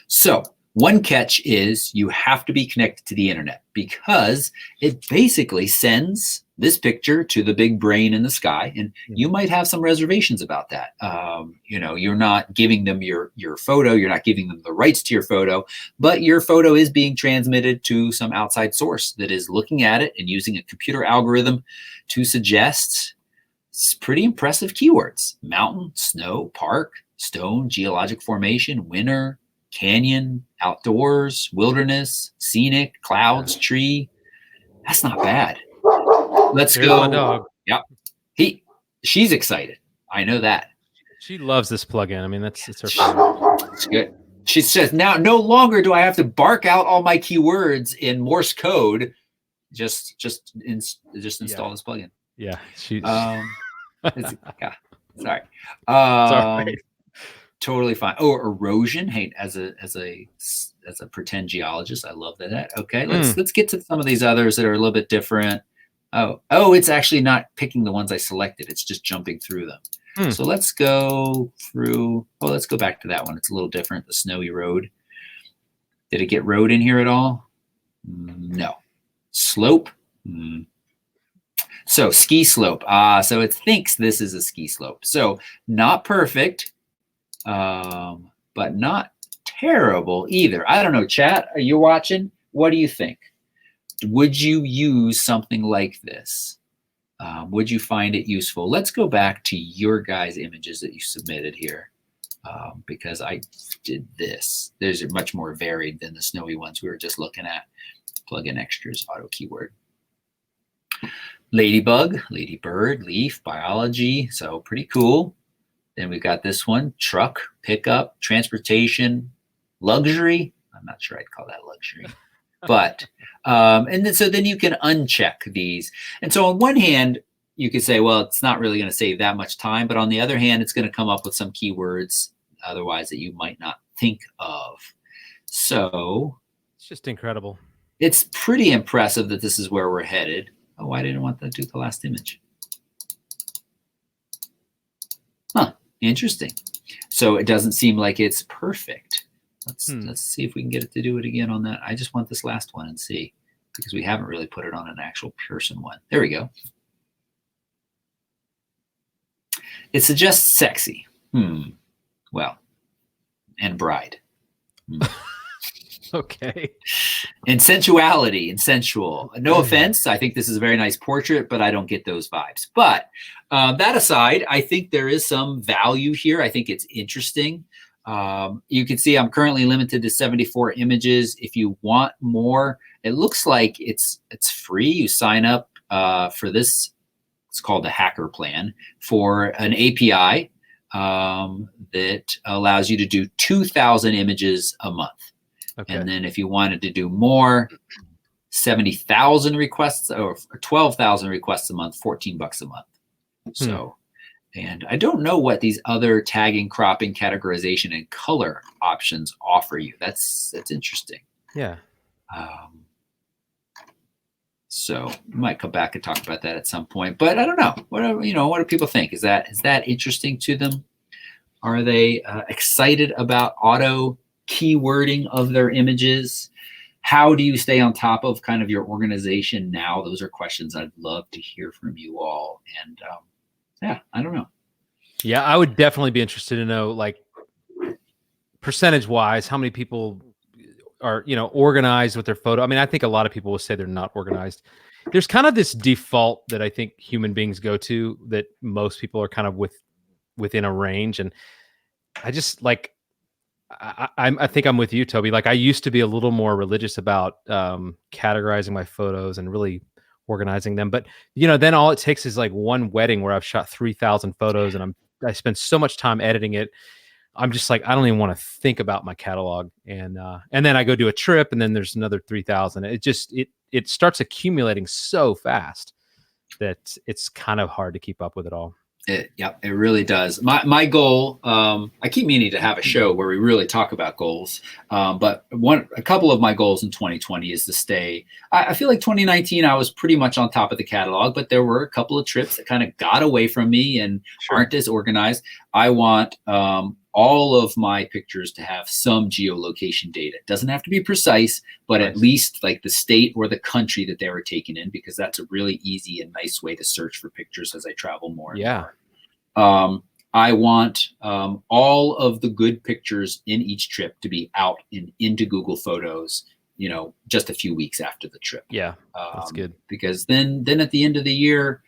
So One catch is you have to be connected to the internet, because it basically sends this picture to the big brain in the sky, and you might have some reservations about that. You know, you're not giving them your photo, you're not giving them the rights to your photo, but your photo is being transmitted to some outside source that is looking at it and using a computer algorithm to suggest pretty impressive keywords: mountain, snow, park, stone, geologic formation, winter, canyon, outdoors, wilderness, scenic, clouds, tree. That's not bad. Let's go. My dog. Yep. She's excited. I know that. She loves this plugin. I mean, it's her favorite. It's good. She says, now no longer do I have to bark out all my keywords in Morse code. Just install this plugin. Yeah. She yeah. Sorry. Sorry. Totally fine. Oh, erosion. Hey, as a pretend geologist, I love that. Okay, let's get to some of these others that are a little bit different. Oh, it's actually not picking the ones I selected. It's just jumping through them. So let's go through. Oh, let's go back to that one. It's a little different. The snowy road. Did it get road in here at all? No. Slope. So ski slope. So it thinks this is a ski slope. So not perfect, but not terrible either. I don't know, chat. Are you watching? What do you think? Would you use something like this? Would you find it useful? Let's go back to your guys' images that you submitted here, because I did this. Those are much more varied than the snowy ones we were just looking at. Plugin extras, auto keyword. Ladybug, ladybird, leaf, biology. So pretty cool. Then we've got this one, truck, pickup, transportation, luxury. I'm not sure I'd call that luxury. But and then so then you can uncheck these. And so on one hand, you could say, well, it's not really going to save that much time. But on the other hand, it's going to come up with some keywords otherwise that you might not think of. So it's just incredible. It's pretty impressive that this is where we're headed. Oh, I didn't want that to do the last image. Huh, interesting. So it doesn't seem like it's perfect. Let's see if we can get it to do it again on that. I just want this last one and see, because we haven't really put it on an actual person one. There we go. It suggests sexy. Well, and bride. Okay. And sensuality and sensual. No offense. I think this is a very nice portrait, but I don't get those vibes. But that aside, I think there is some value here. I think it's interesting. You can see I'm currently limited to 74 images. If you want more, it looks like it's free. You sign up for this. It's called the Hacker Plan, for an API that allows you to do 2,000 images a month. Okay. And then if you wanted to do more, 70,000 requests or 12,000 requests a month, $14 a month. So, and I don't know what these other tagging, cropping, categorization, and color options offer you. That's interesting. Yeah. So we might come back and talk about that at some point. But I don't know. What do people think? Is that interesting to them? Are they excited about auto keywording of their images? How do you stay on top of kind of your organization now? Those are questions I'd love to hear from you all. And yeah, I don't know. Yeah, I would definitely be interested to know, like, percentage wise, how many people are, organized with their photo. I mean, I think a lot of people will say they're not organized. There's kind of this default that I think human beings go to, that most people are kind of within a range. And I just like, I think I'm with you, Toby. Like, I used to be a little more religious about categorizing my photos and really organizing them. But, then all it takes is like one wedding where I've shot 3,000 photos and I spend so much time editing it. I'm just like, I don't even want to think about my catalog. And then I go do a trip and then there's another 3,000. It starts accumulating so fast that it's kind of hard to keep up with it all. It really does. My goal, I keep meaning to have a show where we really talk about goals. But a couple of my goals in 2020 is to stay. I feel like 2019, I was pretty much on top of the catalog, but there were a couple of trips that kind of got away from me and aren't as organized. I want all of my pictures to have some geolocation data. It doesn't have to be precise, but at least like the state or the country that they were taken in, because that's a really easy and nice way to search for pictures as I travel more. And more. I want all of the good pictures in each trip to be out into Google Photos, just a few weeks after the trip. Yeah, that's good. Because then at the end of the year,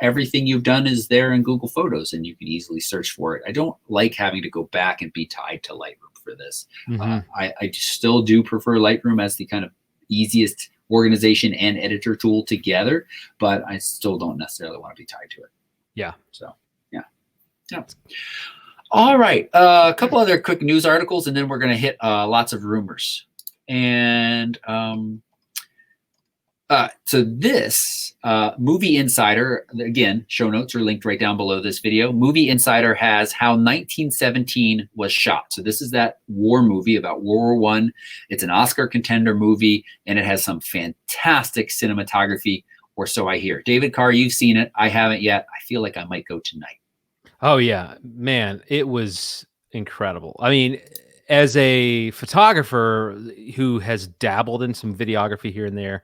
everything you've done is there in Google Photos and you can easily search for it. I don't like having to go back and be tied to Lightroom for this. I still do prefer Lightroom as the kind of easiest organization and editor tool together, but I still don't necessarily want to be tied to it. Yeah. So, yeah. All right. A couple other quick news articles, and then we're going to hit lots of rumors. And so this Movie Insider, again, show notes are linked right down below this video. Movie Insider has how 1917 was shot. So this is that war movie about World War I. It's an Oscar contender movie, and it has some fantastic cinematography, or so I hear. David Carr, you've seen it. I haven't yet. I feel like I might go tonight. Oh, yeah, man, it was incredible. I mean, as a photographer who has dabbled in some videography here and there,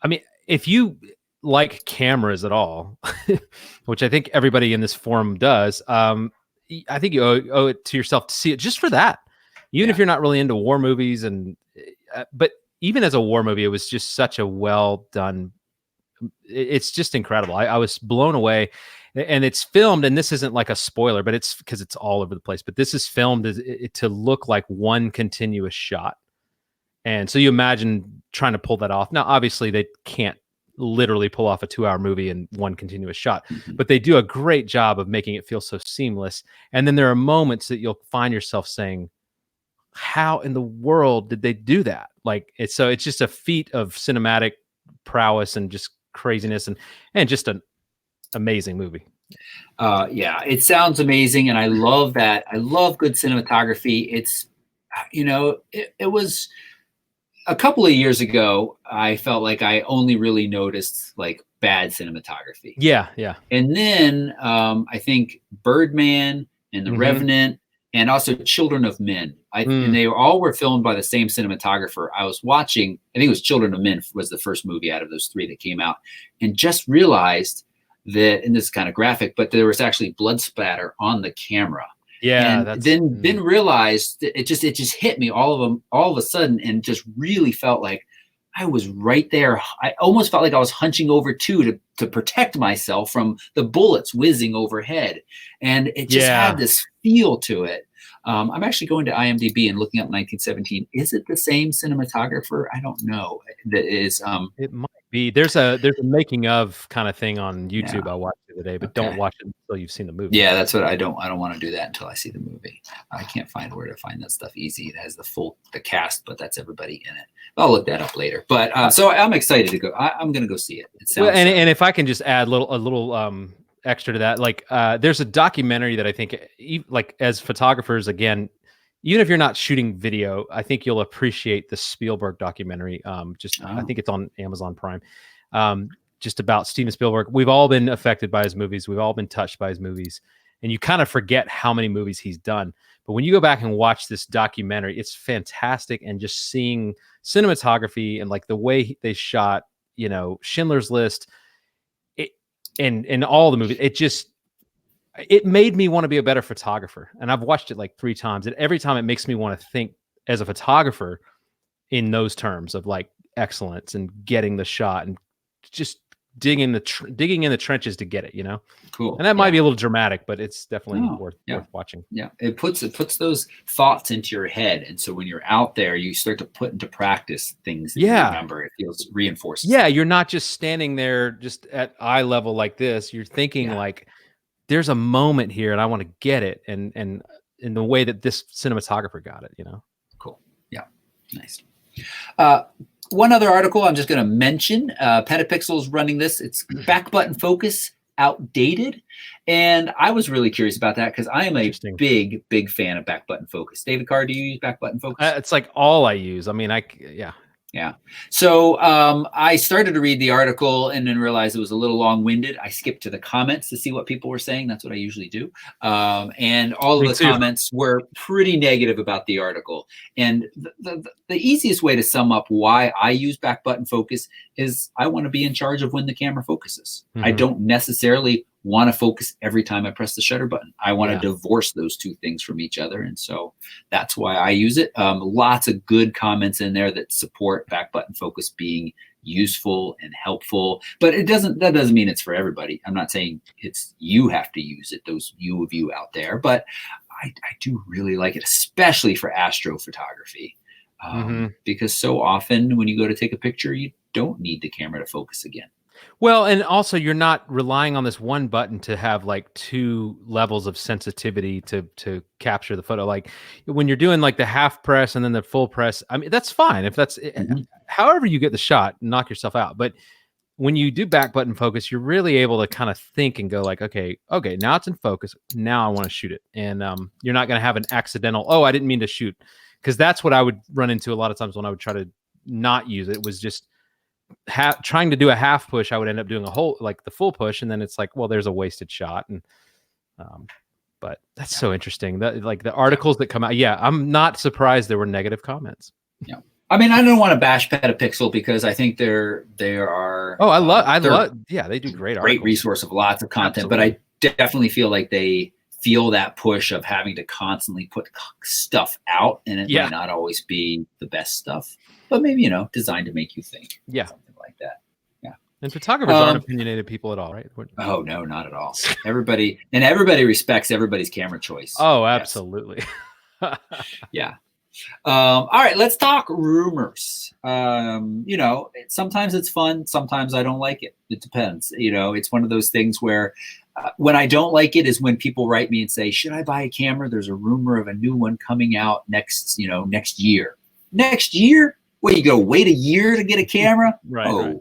I mean, if you like cameras at all, which I think everybody in this forum does, I think you owe it to yourself to see it just for that. Even if you're not really into war movies, but even as a war movie, it was just such a well done. It's just incredible. I was blown away. And it's filmed, and this isn't like a spoiler, but it's because it's all over the place. But this is filmed to look like one continuous shot. And so you imagine trying to pull that off. Now, obviously, they can't literally pull off a 2-hour movie in one continuous shot, but they do a great job of making it feel so seamless. And then there are moments that you'll find yourself saying, how in the world did they do that? Like, it's just a feat of cinematic prowess and just craziness and just an amazing movie. Yeah, it sounds amazing, and I love that. I love good cinematography. It's, it was a couple of years ago, I felt like I only really noticed like bad cinematography. Yeah. And then I think Birdman and The Revenant and also Children of Men. And they all were filmed by the same cinematographer. I was watching, I think it was Children of Men was the first movie out of those three that came out, and just realized that, and this is kind of graphic, but there was actually blood splatter on the camera. Yeah. And then realized that it just hit me all of a sudden, and just really felt like I was right there. I almost felt like I was hunching over to protect myself from the bullets whizzing overhead. And it just had this feel to it. I'm actually going to IMDb and looking up 1917. Is it the same cinematographer? I don't know. That is. It might be. There's a making of kind of thing on YouTube. I watched it today, but don't watch it until you've seen the movie. Yeah, that's what I don't want to do that until I see the movie. I can't find where to find that stuff easy. It has the cast, but that's everybody in it. I'll look that up later. But so I'm excited to go. I'm going to go see it. It sounds and if I can just add a little extra to that, like there's a documentary that I think, like, as photographers, again, even if you're not shooting video, I think you'll appreciate the Spielberg documentary. I think it's on Amazon Prime. Just about Steven Spielberg. We've all been affected by his movies. We've all been touched by his movies, and you kind of forget how many movies he's done. But when you go back and watch this documentary, it's fantastic. And just seeing cinematography and like the way they shot, Schindler's List, and all the movies, it made me want to be a better photographer. And I've watched it like 3 times, and every time it makes me want to think as a photographer in those terms of like excellence and getting the shot and just digging in the trenches to get it, Cool. And that might be a little dramatic, but it's definitely worth watching. Yeah. It puts those thoughts into your head. And so when you're out there, you start to put into practice things that you remember. It feels reinforced. Yeah. You're not just standing there just at eye level like this. You're thinking like, there's a moment here and I want to get it. And in the way that this cinematographer got it, Cool. Yeah. Nice. One other article I'm just going to mention, Petapixel's running this. It's back button focus outdated. And I was really curious about that because I am a big fan of back button focus. David Carr, do you use back button focus? It's like all I use. I mean, Yeah. So I started to read the article and then realized it was a little long-winded. I skipped to the comments to see what people were saying. That's what I usually do. And all of Me the too. comments were pretty negative about the article. And the easiest way to sum up why I use back button focus is I want to be in charge of when the camera focuses. I don't necessarily want to focus every time I press the shutter button. I want to divorce those two things from each other. And so that's why I use it. Lots of good comments in there that support back button focus being useful and helpful, but that doesn't mean it's for everybody. I'm not saying it's you have to use it, those you of you out there, but I do really like it, especially for astrophotography. Because so often when you go to take a picture, you don't need the camera to focus again. Well, and also you're not relying on this one button to have like two levels of sensitivity to capture the photo. Like when you're doing like the half press and then the full press, I mean, that's fine. If that's however you get the shot, knock yourself out. But when you do back button focus, you're really able to kind of think and go like, okay, now it's in focus. Now I want to shoot it. And you're not going to have an accidental, oh, I didn't mean to shoot. Because that's what I would run into a lot of times when I would try to not use it, was just trying to do a half push. I would end up doing a whole, like the full push, and then it's like, well, there's a wasted shot. And but that's so interesting that like the articles that come out, I'm not surprised there were negative comments. I mean, I don't want to bash Petapixel because I think they are I love they do great resource of lots of content. Absolutely. But I definitely feel like they feel that push of having to constantly put stuff out, and it might not always be the best stuff, but maybe, designed to make you think. Something like that. Yeah. And photographers aren't opinionated people at all, right? Oh, no, not at all. Everybody respects everybody's camera choice. Oh, absolutely. Yeah. All right, let's talk rumors. Sometimes it's fun. Sometimes I don't like it. It depends. It's one of those things where when I don't like it is when people write me and say, should I buy a camera? There's a rumor of a new one coming out next year. Next year? Well, you go wait a year to get a camera? Right.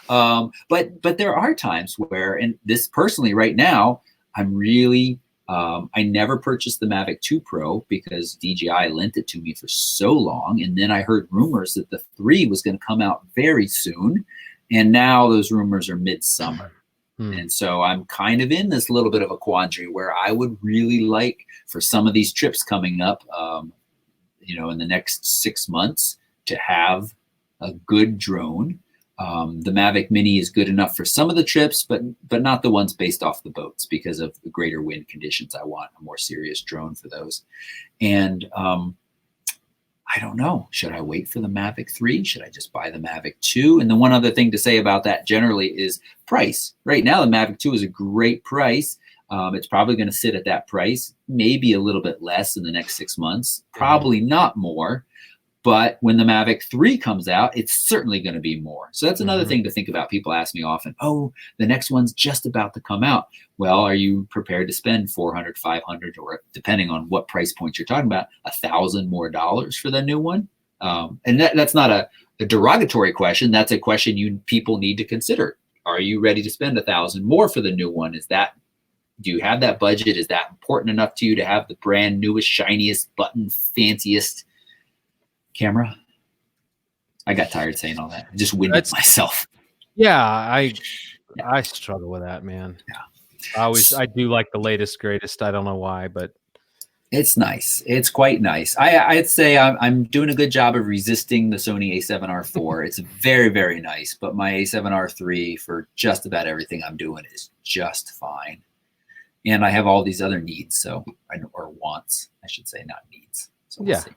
But there are times where, and this personally right now, I'm really, I never purchased the Mavic 2 Pro because DJI lent it to me for so long. And then I heard rumors that the 3 was going to come out very soon. And now those rumors are midsummer. And so I'm kind of in this little bit of a quandary where I would really like for some of these trips coming up, in the next 6 months to have a good drone. The Mavic Mini is good enough for some of the trips, but not the ones based off the boats because of the greater wind conditions. I want a more serious drone for those. And I don't know. Should I wait for the Mavic 3? Should I just buy the Mavic 2? And the one other thing to say about that generally is price. Right now, the Mavic 2 is a great price. It's probably going to sit at that price, maybe a little bit less in the next 6 months, probably not more. But when the Mavic 3 comes out, it's certainly going to be more. So that's another thing to think about. People ask me often, oh, the next one's just about to come out. Well, are you prepared to spend $400, $500, or depending on what price point you're talking about, $1,000 more for the new one? And that's not a derogatory question. That's a question people need to consider. Are you ready to spend $1,000 more for the new one? Do you have that budget? Is that important enough to you to have the brand newest, shiniest, button, fanciest camera? I got tired saying all that. I just winded myself. Yeah, I struggle with that, man. Yeah. I do like the latest, greatest. I don't know why, but it's nice. It's quite nice. I'd say I'm doing a good job of resisting the Sony A7R IV. It's very, very nice, but my A7R III for just about everything I'm doing is just fine. And I have all these other needs, or wants, I should say, not needs. So we'll see.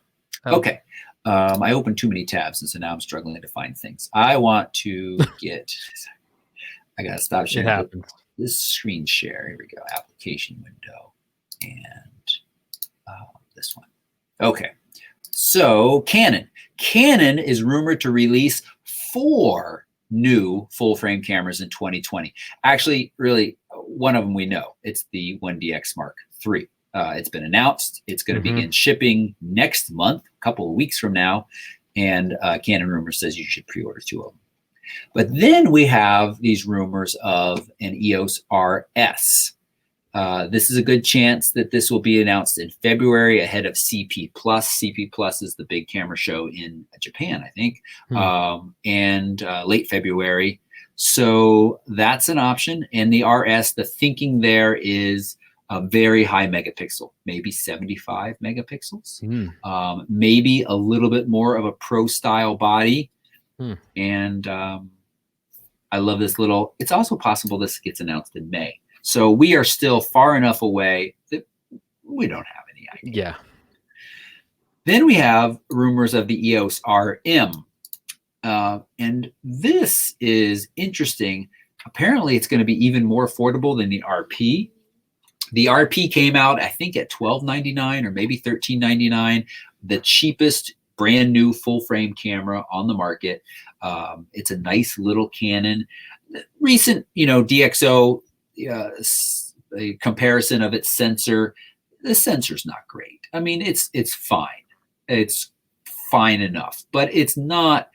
Okay. I opened too many tabs, and so now I'm struggling to find things. I want to get, I got to stop sharing this screen share. Here we go. Application window and this one. Okay. So Canon is rumored to release 4 new full frame cameras in 2020. Actually, really, one of them we know. It's the 1DX Mark III. It's been announced. It's going to begin shipping next month, a couple of weeks from now. And Canon Rumors says you should pre-order 2 of them. But then we have these rumors of an EOS RS. This is a good chance that this will be announced in February ahead of CP Plus. CP Plus is the big camera show in Japan, I think, and late February. So that's an option. And the RS, the thinking there is a very high megapixel, maybe 75 megapixels, maybe a little bit more of a pro style body. And I love this little, it's also possible this gets announced in May. So we are still far enough away that we don't have any idea. Yeah. Then we have rumors of the EOS RM. And this is interesting. Apparently, it's going to be even more affordable than the RP. The RP came out, I think, at $12.99 or maybe $13.99, the cheapest brand new full frame camera on the market. It's a nice little Canon. Recent, DxO a comparison of its sensor. The sensor's not great. I mean, it's fine. It's fine enough, but it's not,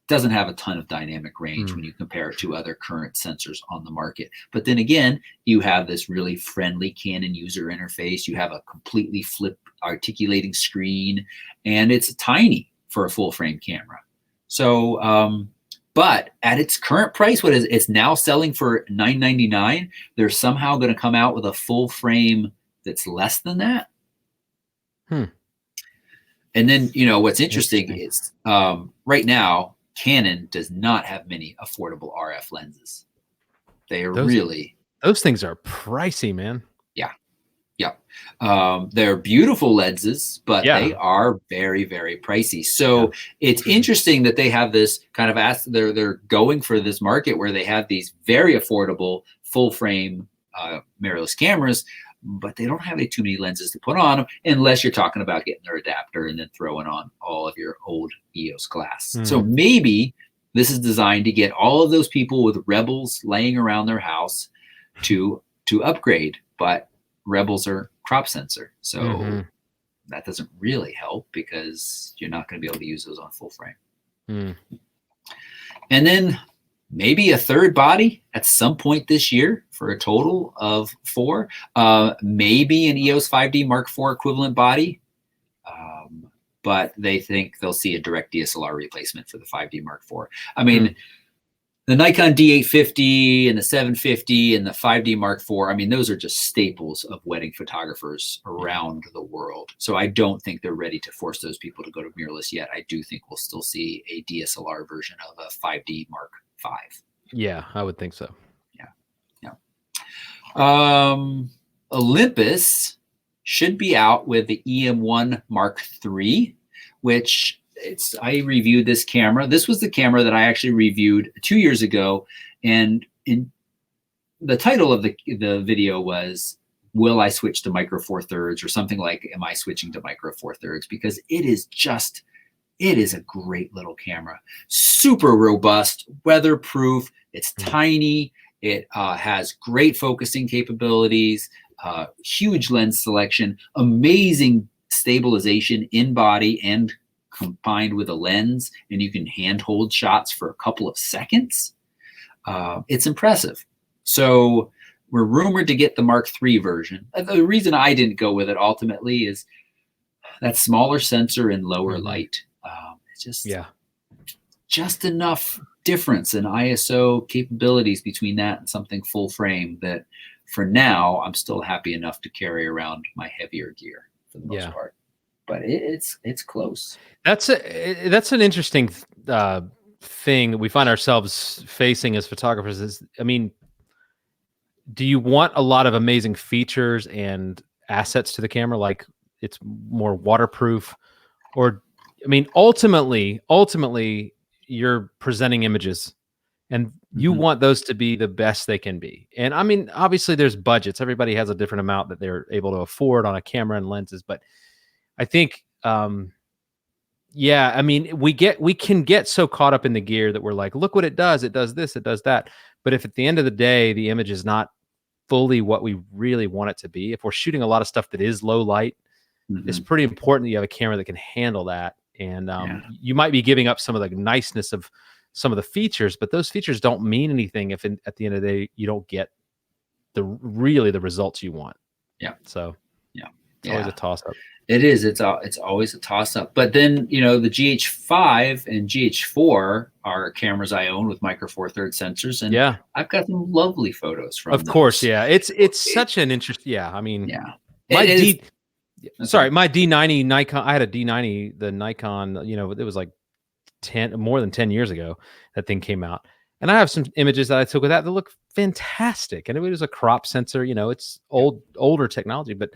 doesn't have a ton of dynamic range when you compare it to other current sensors on the market. But then again, you have this really friendly Canon user interface. You have a completely flip articulating screen, and it's tiny for a full frame camera. So, but at its current price, what is it's now selling for $999? They're somehow going to come out with a full frame that's less than that. And then, what's interesting is right now, Canon does not have many affordable RF lenses. They are those things are pricey, man. Yeah. They're beautiful lenses, but they are very, very pricey. So it's interesting that they have this kind of they're going for this market where they have these very affordable full frame mirrorless cameras, but they don't have too many lenses to put on them unless you're talking about getting their adapter and then throwing on all of your old EOS glass. So maybe this is designed to get all of those people with Rebels laying around their house to upgrade, but Rebels are crop sensor. So that doesn't really help because you're not going to be able to use those on full frame. And then maybe a third body at some point this year for a total of 4. Maybe an EOS 5D Mark IV equivalent body. But they think they'll see a direct DSLR replacement for the 5D Mark IV. I mean, the Nikon D850 and the 750 and the 5D Mark IV, I mean, those are just staples of wedding photographers around the world. So I don't think they're ready to force those people to go to mirrorless yet. I do think we'll still see a DSLR version of a 5D Mark V. Yeah, I would think so. Olympus should be out with the EM1 Mark III, which I reviewed this camera. This was the camera that I actually reviewed 2 years ago. And in the title of the video was, will I switch to micro four thirds, or something like, am I switching to micro four thirds? Because it is a great little camera, super robust, weatherproof. It's tiny. It has great focusing capabilities, huge lens selection, amazing stabilization in body and combined with a lens, and you can handhold shots for a couple of seconds. It's impressive. So we're rumored to get the Mark III version. The reason I didn't go with it ultimately is that smaller sensor and lower light. It's just enough difference in ISO capabilities between that and something full frame that for now I'm still happy enough to carry around my heavier gear for the most part. But it's close. That's an interesting thing we find ourselves facing as photographers. Is, I mean, do you want a lot of amazing features and assets to the camera, like it's more waterproof, or I mean, ultimately, you're presenting images, and you want those to be the best they can be. And I mean, obviously, there's budgets. Everybody has a different amount that they're able to afford on a camera and lenses, but I think, I mean, we can get so caught up in the gear that we're like, look what it does this, it does that. But if at the end of the day, the image is not fully what we really want it to be, if we're shooting a lot of stuff that is low light, it's pretty important that you have a camera that can handle that. And you might be giving up some of the niceness of some of the features, but those features don't mean anything if at the end of the day, you don't get really the results you want. Yeah. So yeah, it's always a toss up. It is. It's always a toss up. But then, you know, the GH5 and GH4 are cameras I own with micro four thirds sensors, and Yeah, I've got some lovely photos from of course. Yeah, it's such an interest. Yeah, I mean, yeah. my It sorry, my D90 Nikon. I had a D90, the Nikon. You know, it was like more than 10 years ago that thing came out, and I have some images that I took with that look fantastic. And it was a crop sensor. You know, it's older technology, but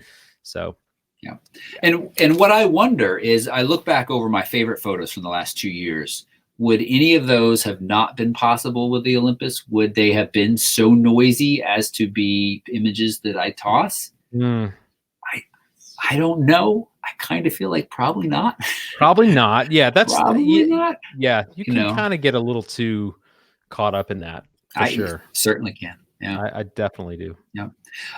so. Yeah. And what I wonder is, I look back over my favorite photos from the last 2 years. Would any of those have not been possible with the Olympus? Would they have been so noisy as to be images that I toss? I don't know. I kind of feel like probably not. Probably not. Yeah, that's probably not. Yeah, you can kind of get a little too caught up in that for sure. Certainly can. Yeah, I definitely do. Yeah.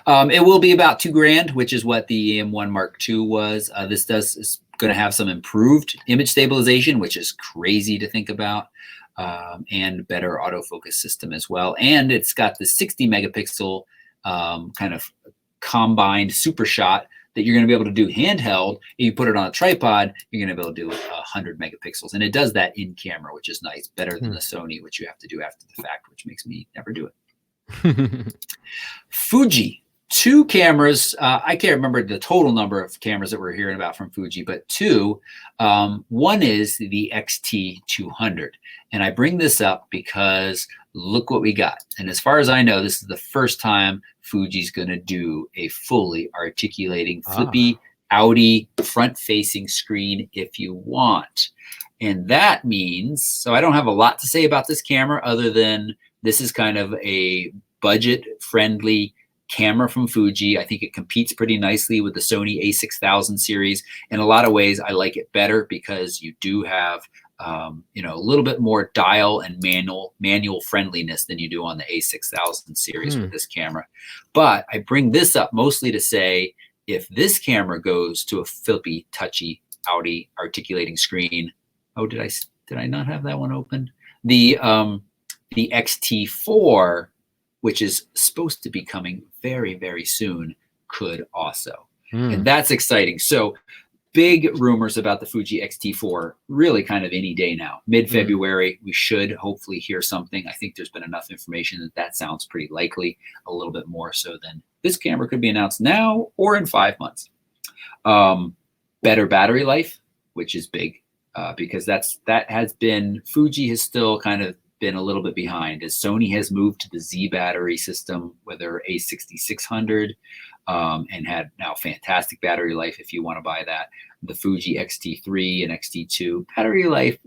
It will be about $2,000, which is what the EM1 Mark II was. This is going to have some improved image stabilization, which is crazy to think about, and better autofocus system as well. And it's got the 60 megapixel kind of combined super shot that you're going to be able to do handheld. If you put it on a tripod, you're going to be able to do 100 megapixels. And it does that in camera, which is nice, better than the Sony, which you have to do after the fact, which makes me never do it. Fuji, 2 cameras. I can't remember the total number of cameras that we're hearing about from Fuji, but 2. One is the Xt-200. And I bring this up because look what we got. And as far as I know, this is the first time Fuji's going to do a fully articulating, flippy, outy, front-facing screen if you want. And that means, so I don't have a lot to say about this camera other than this is kind of a budget-friendly camera from Fuji. I think it competes pretty nicely with the Sony a6000 series. In a lot of ways, I like it better because you do have you know, a little bit more dial and manual friendliness than you do on the a6000 series with this camera. But I bring this up mostly to say, if this camera goes to a flippy, touchy, outy, articulating screen. Oh, did I not have that one open? The Xt-4, which is supposed to be coming very, very soon, could also. And that's exciting. So big rumors about the Fuji Xt-4 really kind of any day now. Mid-February, we should hopefully hear something. I think there's been enough information that sounds pretty likely, a little bit more so than this camera could be announced now or in 5 months. Better battery life, which is big because that has been, Fuji has still kind of been a little bit behind as Sony has moved to the Z battery system with their A6600 and had now fantastic battery life if you want to buy that. The Fuji Xt-3 and Xt-2 battery life,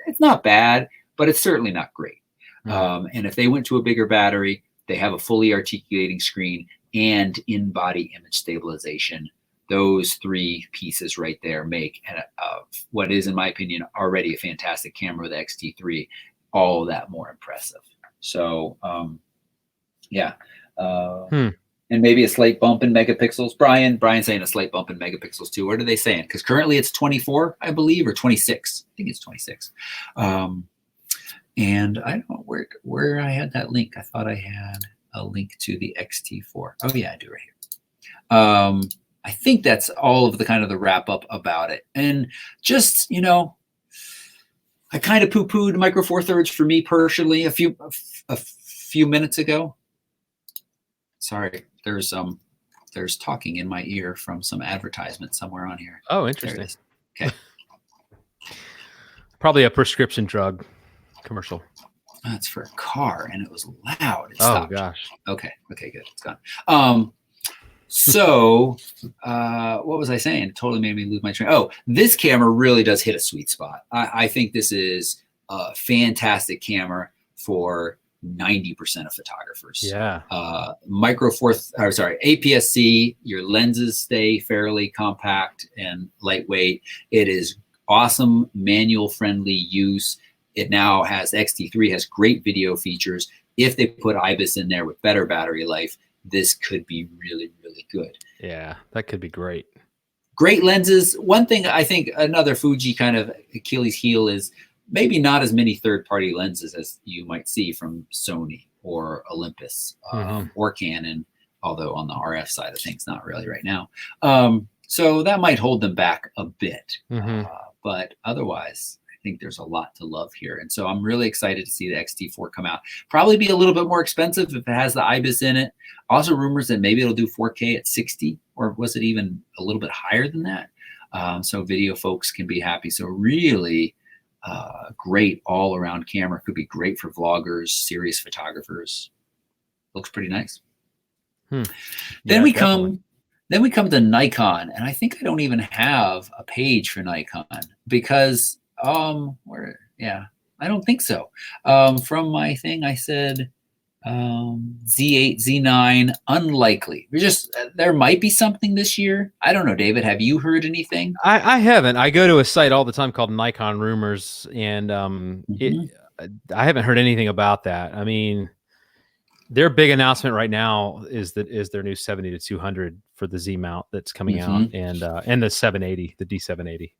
it's not bad, but it's certainly not great. And if they went to a bigger battery, they have a fully articulating screen and in-body image stabilization. Those 3 pieces right there make what is, in my opinion, already a fantastic camera with the Xt-3 all that more impressive. So, yeah. And maybe a slight bump in megapixels. Brian's saying a slight bump in megapixels too. What are they saying? Because currently it's 24, I believe, or 26. I think it's 26. And I don't know where I had that link. I thought I had a link to the Xt-4. Oh yeah, I do right here. I think that's all of the kind of the wrap up about it. And just, you know, I kind of poo-pooed Micro Four Thirds for me personally a few minutes ago. Sorry, there's talking in my ear from some advertisement somewhere on here. Oh, interesting. Okay. Probably a prescription drug commercial. That's for a car, and it was loud. It stopped. Gosh. Okay, good. It's gone. So what was I saying? It totally made me lose my train. Oh, this camera really does hit a sweet spot. I think this is a fantastic camera for 90% of photographers. Yeah. APS-C, your lenses stay fairly compact and lightweight. It is awesome manual friendly use. It now has, Xt-3 has great video features. If they put IBIS in there with better battery life, this could be really, really good. Yeah, that could be great. Great lenses. One thing I think another Fuji kind of Achilles heel is maybe not as many third-party lenses as you might see from Sony or Olympus or Canon. although on the RF side of things, not really right now. So that might hold them back a bit. But otherwise, I think there's a lot to love here. And so I'm really excited to see the Xt-4 come out. Probably be a little bit more expensive if it has the IBIS in it. Also rumors that maybe it'll do 4K at 60, or was it even a little bit higher than that? So video folks can be happy. So really great all-around camera. Could be great for vloggers, serious photographers. Looks pretty nice. Then we come to Nikon, and I think I don't even have a page for Nikon because I don't think so. From my thing, I said Z8, Z9, unlikely. There might be something this year. I don't know, David. Have you heard anything? I haven't. I go to a site all the time called Nikon Rumors, and I haven't heard anything about that. I mean, their big announcement right now is their new 70-200 for the Z mount that's coming out, and the 780, the D780.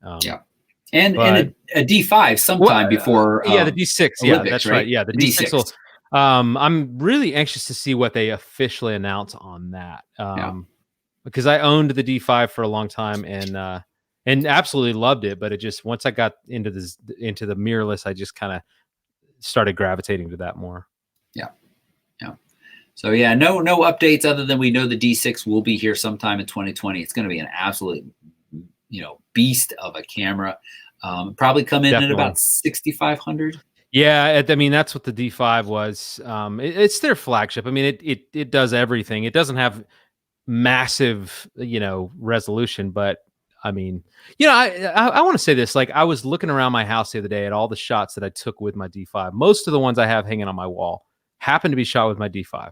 And a D5 sometime before. The D6. Olympics, that's right. Yeah, the D6. I'm really anxious to see what they officially announce on that. Because I owned the D5 for a long time and absolutely loved it, but it just, once I got into the mirrorless, I just kind of started gravitating to that more. So no updates other than we know the D6 will be here sometime in 2020. It's going to be an absolute, beast of a camera. Probably come in at about 6,500. Yeah, I mean, that's what the D5 was. It's their flagship. I mean, it does everything. It doesn't have massive, resolution, but I mean, I want to say this. Like, I was looking around my house the other day at all the shots that I took with my D5. Most of the ones I have hanging on my wall happen to be shot with my D5.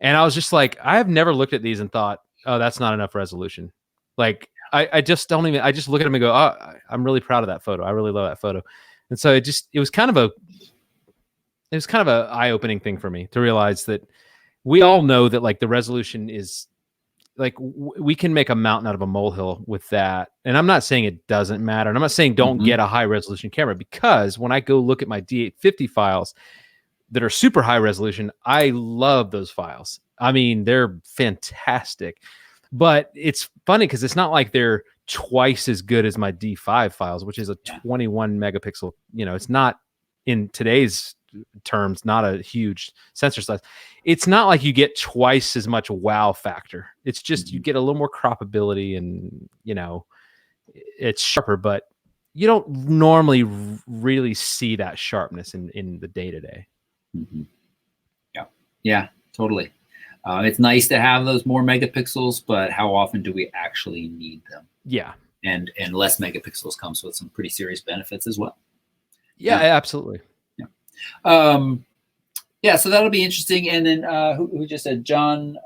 And I was just like, I have never looked at these and thought, oh, that's not enough resolution. Like, I just don't even, I just look at them and go, oh, I'm really proud of that photo. I really love that photo. And so it was kind of a eye-opening thing for me to realize that we all know that, like, the resolution is like, we can make a mountain out of a molehill with that. And I'm not saying it doesn't matter. And I'm not saying don't get a high resolution camera, because when I go look at my D850 files that are super high resolution, I love those files. I mean, they're fantastic. But it's funny because it's not like they're twice as good as my D5 files, which is a 21 megapixel. It's not, in today's terms, not a huge sensor size. It's not like you get twice as much wow factor. It's just you get a little more croppability, and it's sharper, but you don't normally really see that sharpness in the day-to-day. Yeah, totally. It's nice to have those more megapixels, but how often do we actually need them? Yeah. And less megapixels comes with some pretty serious benefits as well. Yeah, absolutely. Yeah. So that'll be interesting. And then who just said, John,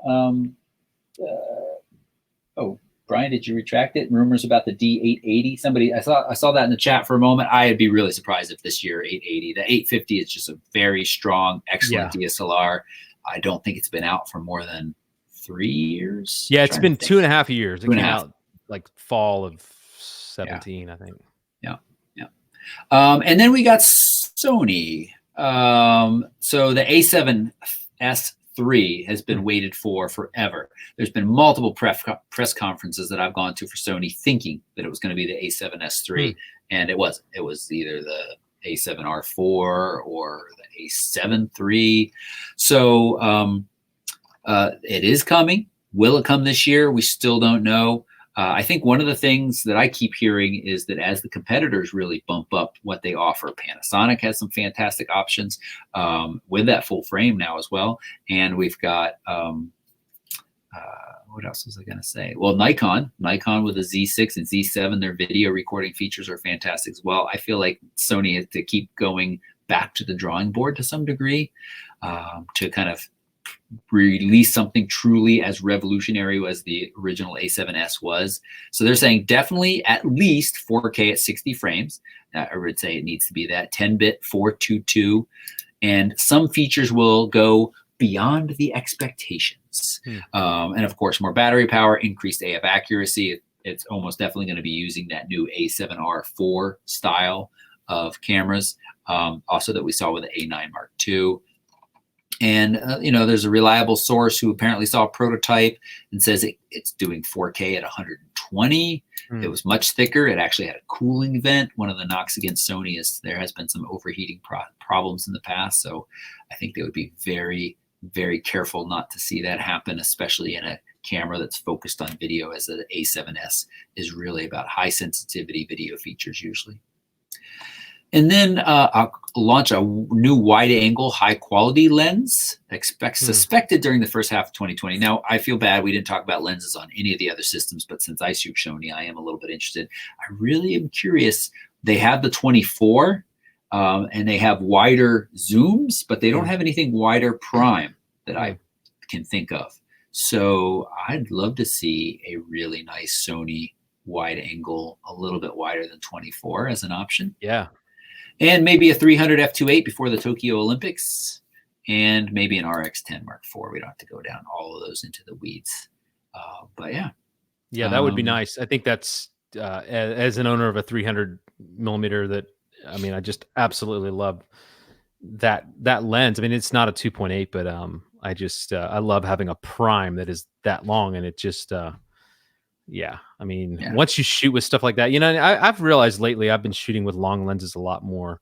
Brian, did you retract it? Rumors about the D880. Somebody, I saw that in the chat for a moment. I'd be really surprised if this year 880. The 850 is just a very strong, excellent DSLR. I don't think it's been out for more than 3 years. Yeah, it's been 2.5 years. It came out like fall of 17, I think. Yeah. And then we got Sony. So the A7S III has been waited for forever. There's been multiple press conferences that I've gone to for Sony thinking that it was going to be the A7S III, and it wasn't. It was either the A7R4 or the A7 III. So it is coming. Will it come this year? We still don't know. I think one of the things that I keep hearing is that as the competitors really bump up what they offer, Panasonic has some fantastic options with that full frame now as well. And we've got, what else was I going to say? Well, Nikon with the Z6 and Z7, their video recording features are fantastic as well. I feel like Sony has to keep going back to the drawing board to some degree to kind of release something truly as revolutionary as the original A7S was. So they're saying definitely at least 4K at 60 frames. I would say it needs to be that 10-bit 422, and some features will go beyond the expectations. And of course, more battery power, increased AF accuracy. It's almost definitely going to be using that new A7R4 style of cameras, also that we saw with the A9 Mark II. And, you know, there's a reliable source who apparently saw a prototype and says it's doing 4K at 120. It was much thicker. It actually had a cooling vent. One of the knocks against Sony is there has been some overheating problems in the past. So I think they would be very, very careful not to see that happen, especially in a camera that's focused on video, as the A7S is really about high sensitivity video features usually. And then I'll launch a new wide-angle, high-quality lens, suspected during the first half of 2020. Now, I feel bad we didn't talk about lenses on any of the other systems, but since I shoot Sony, I am a little bit interested. I really am curious. They have the 24, and they have wider zooms, but they don't have anything wider prime that I can think of. So I'd love to see a really nice Sony wide-angle, a little bit wider than 24 as an option. Yeah. And maybe a 300 f2.8 before the Tokyo Olympics, and maybe an RX10 Mark IV. We don't have to go down all of those into the weeds. But yeah. Yeah, that would be nice. I think that's, as an owner of a 300 millimeter, that, I mean, I just absolutely love that lens. I mean, it's not a 2.8, but I just, I love having a prime that is that long, and it just, yeah, I mean, once you shoot with stuff like that, you know, I've realized lately I've been shooting with long lenses a lot more,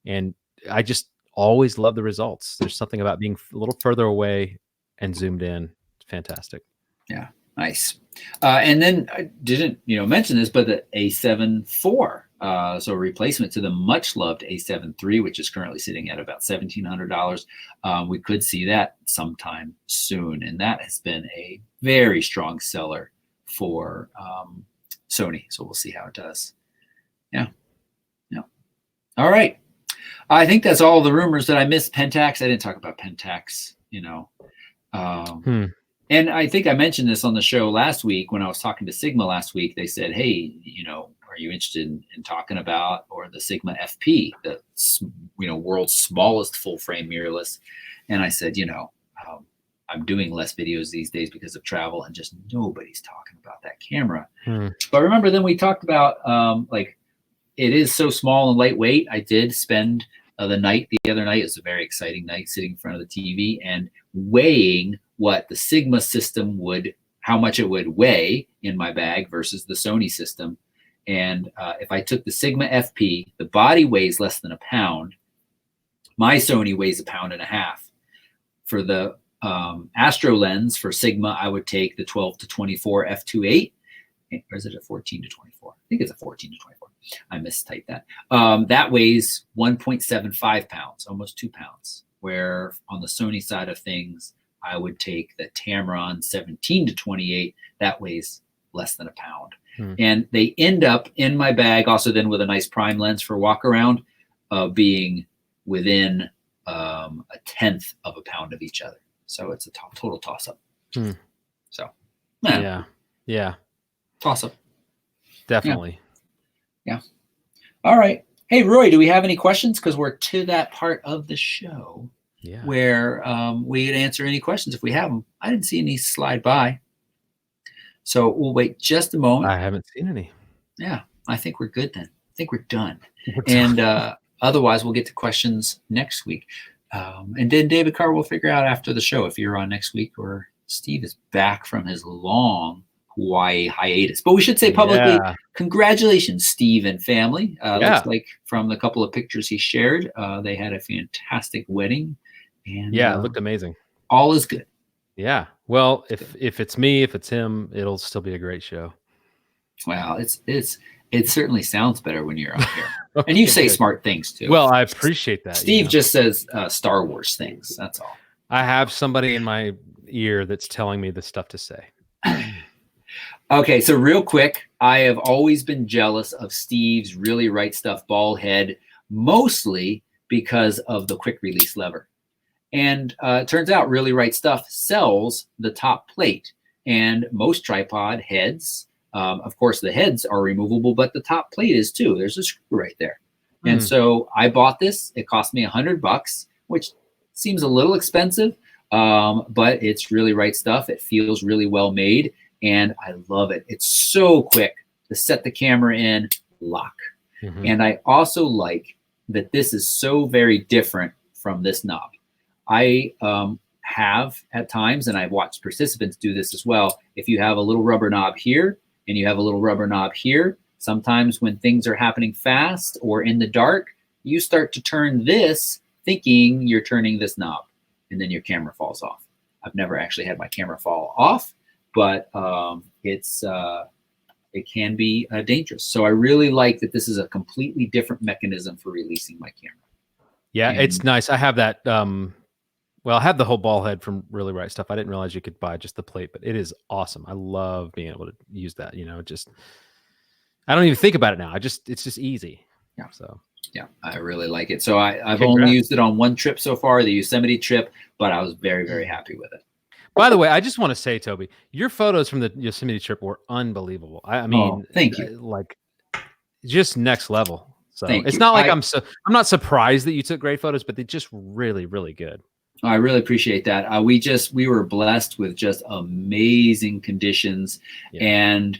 and I just always love the results. There's something about being a little further away and zoomed in. It's fantastic. Yeah, nice. And then I didn't, you know, mention this, but the A7 IV, so a replacement to the much loved A7 III, which is currently sitting at about $1,700. We could see that sometime soon, and that has been a very strong seller for Sony. So we'll see how it does. Yeah. All right. I think that's all the rumors that I missed. Pentax. I didn't talk about Pentax, you know. And I think I mentioned this on the show last week when I was talking to Sigma last week. They said, hey, you know, are you interested in talking about, or the Sigma FP, the, you know, world's smallest full frame mirrorless? And I said, you know, I'm doing less videos these days because of travel, and just nobody's talking about that camera. But remember, then we talked about like, it is so small and lightweight. I did spend the other night. It was a very exciting night sitting in front of the TV and weighing what the Sigma system would, how much it would weigh in my bag versus the Sony system. And if I took the Sigma FP, the body weighs less than a pound. My Sony weighs 1.5 pounds. For the Astro lens for Sigma, I would take the 12 to 24 f2.8, or is it a 14 to 24? I think it's a 14 to 24. I mistyped that. That weighs 1.75 pounds, almost 2 pounds. Where on the Sony side of things, I would take the Tamron 17 to 28. That weighs less than a pound. And they end up in my bag also then with a nice prime lens for walk around, being within a 1/10 of a pound of each other. So it's a total toss-up. So, yeah, toss-up. Definitely. Yeah. All right. Hey, Roy, do we have any questions? Because we're to that part of the show where we can answer any questions if we have them. I didn't see any slide by. So we'll wait just a moment. I haven't seen any. Yeah, I think we're good then. I think we're done. And otherwise, we'll get to questions next week. And then David Carr will figure out after the show if you're on next week, or Steve is back from his long Hawaii hiatus. But we should say publicly, congratulations, Steve and family. Looks like from the couple of pictures he shared, they had a fantastic wedding. And it looked amazing. All is good. Yeah. Well, if it's me, if it's him, it'll still be a great show. Well, it certainly sounds better when you're on here. Okay, and you say smart things too. Well, I appreciate that. Steve just says Star Wars things. That's all. I have somebody in my ear that's telling me the stuff to say. Okay, so real quick, I have always been jealous of Steve's really right stuff ball head, mostly because of the quick release lever. And it turns out really right stuff sells the top plate, and most tripod heads, of course, the heads are removable, but the top plate is too. There's a screw right there. And so I bought this. It cost me $100, which seems a little expensive, but it's really right stuff. It feels really well made, and I love it. It's so quick to set the camera in, lock. And I also like that this is so very different from this knob. I have at times, and I've watched participants do this as well. If you have a little rubber knob here and you have a little rubber knob here, sometimes when things are happening fast or in the dark, you start to turn this thinking you're turning this knob, and then your camera falls off. I've never actually had my camera fall off, but it can be dangerous. So I really like that this is a completely different mechanism for releasing my camera. Yeah, it's nice. I have that. Well, I have the whole ball head from Really Right Stuff. I didn't realize you could buy just the plate, but it is awesome. I love being able to use that. You know, just I don't even think about it now. It's just easy. Yeah. So yeah, I really like it. So I've only used it on one trip so far, the Yosemite trip, but I was very, very happy with it. By the way, I just want to say, Toby, your photos from the Yosemite trip were unbelievable. I mean, thank you. Like just next level. So Thank it's you. not like I'm not surprised that you took great photos, but they're just really, really good. I really appreciate that. We were blessed with just amazing conditions. Yeah. And,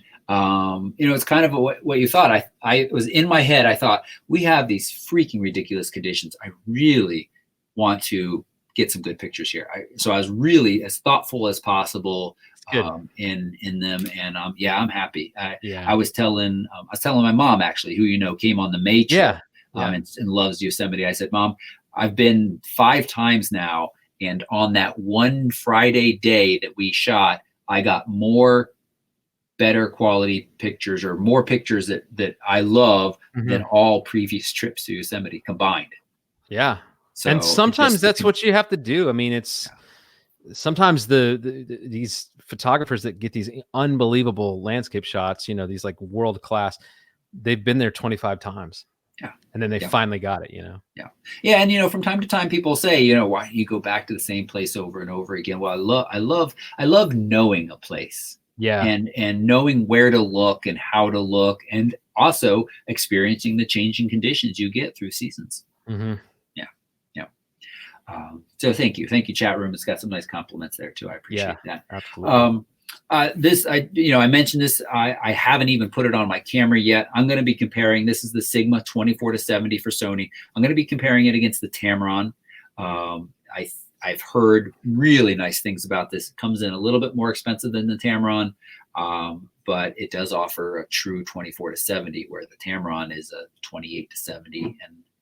you know, it's kind of what you thought. I was in my head. I thought, we have these freaking ridiculous conditions. I really want to get some good pictures here. So I was really as thoughtful as possible in them. And yeah, I'm happy. I was telling my mom, actually, who, you know, came on the May trip and loves Yosemite. I said, Mom, I've been 5 times now, and on that one Friday day that we shot, I got more better quality pictures, or more pictures that I love than all previous trips to Yosemite combined. Yeah. So and sometimes that's what you have to do. I mean, it's sometimes these photographers that get these unbelievable landscape shots, you know, these like world class, they've been there 25 times. Yeah. And then they finally got it, you know? Yeah. Yeah. And, you know, from time to time people say, you know, why you go back to the same place over and over again? Well, I love knowing a place. Yeah. And knowing where to look and how to look, and also experiencing the changing conditions you get through seasons. Yeah. Yeah. So thank you. Thank you, chat room. It's got some nice compliments there too. I appreciate that. Absolutely. I mentioned this. I haven't even put it on my camera yet. I'm going to be comparing. This is the Sigma 24-70 for Sony. I'm going to be comparing it against the Tamron. I've heard really nice things about this. It comes in a little bit more expensive than the Tamron, but it does offer a true 24-70, where the Tamron is a 28-70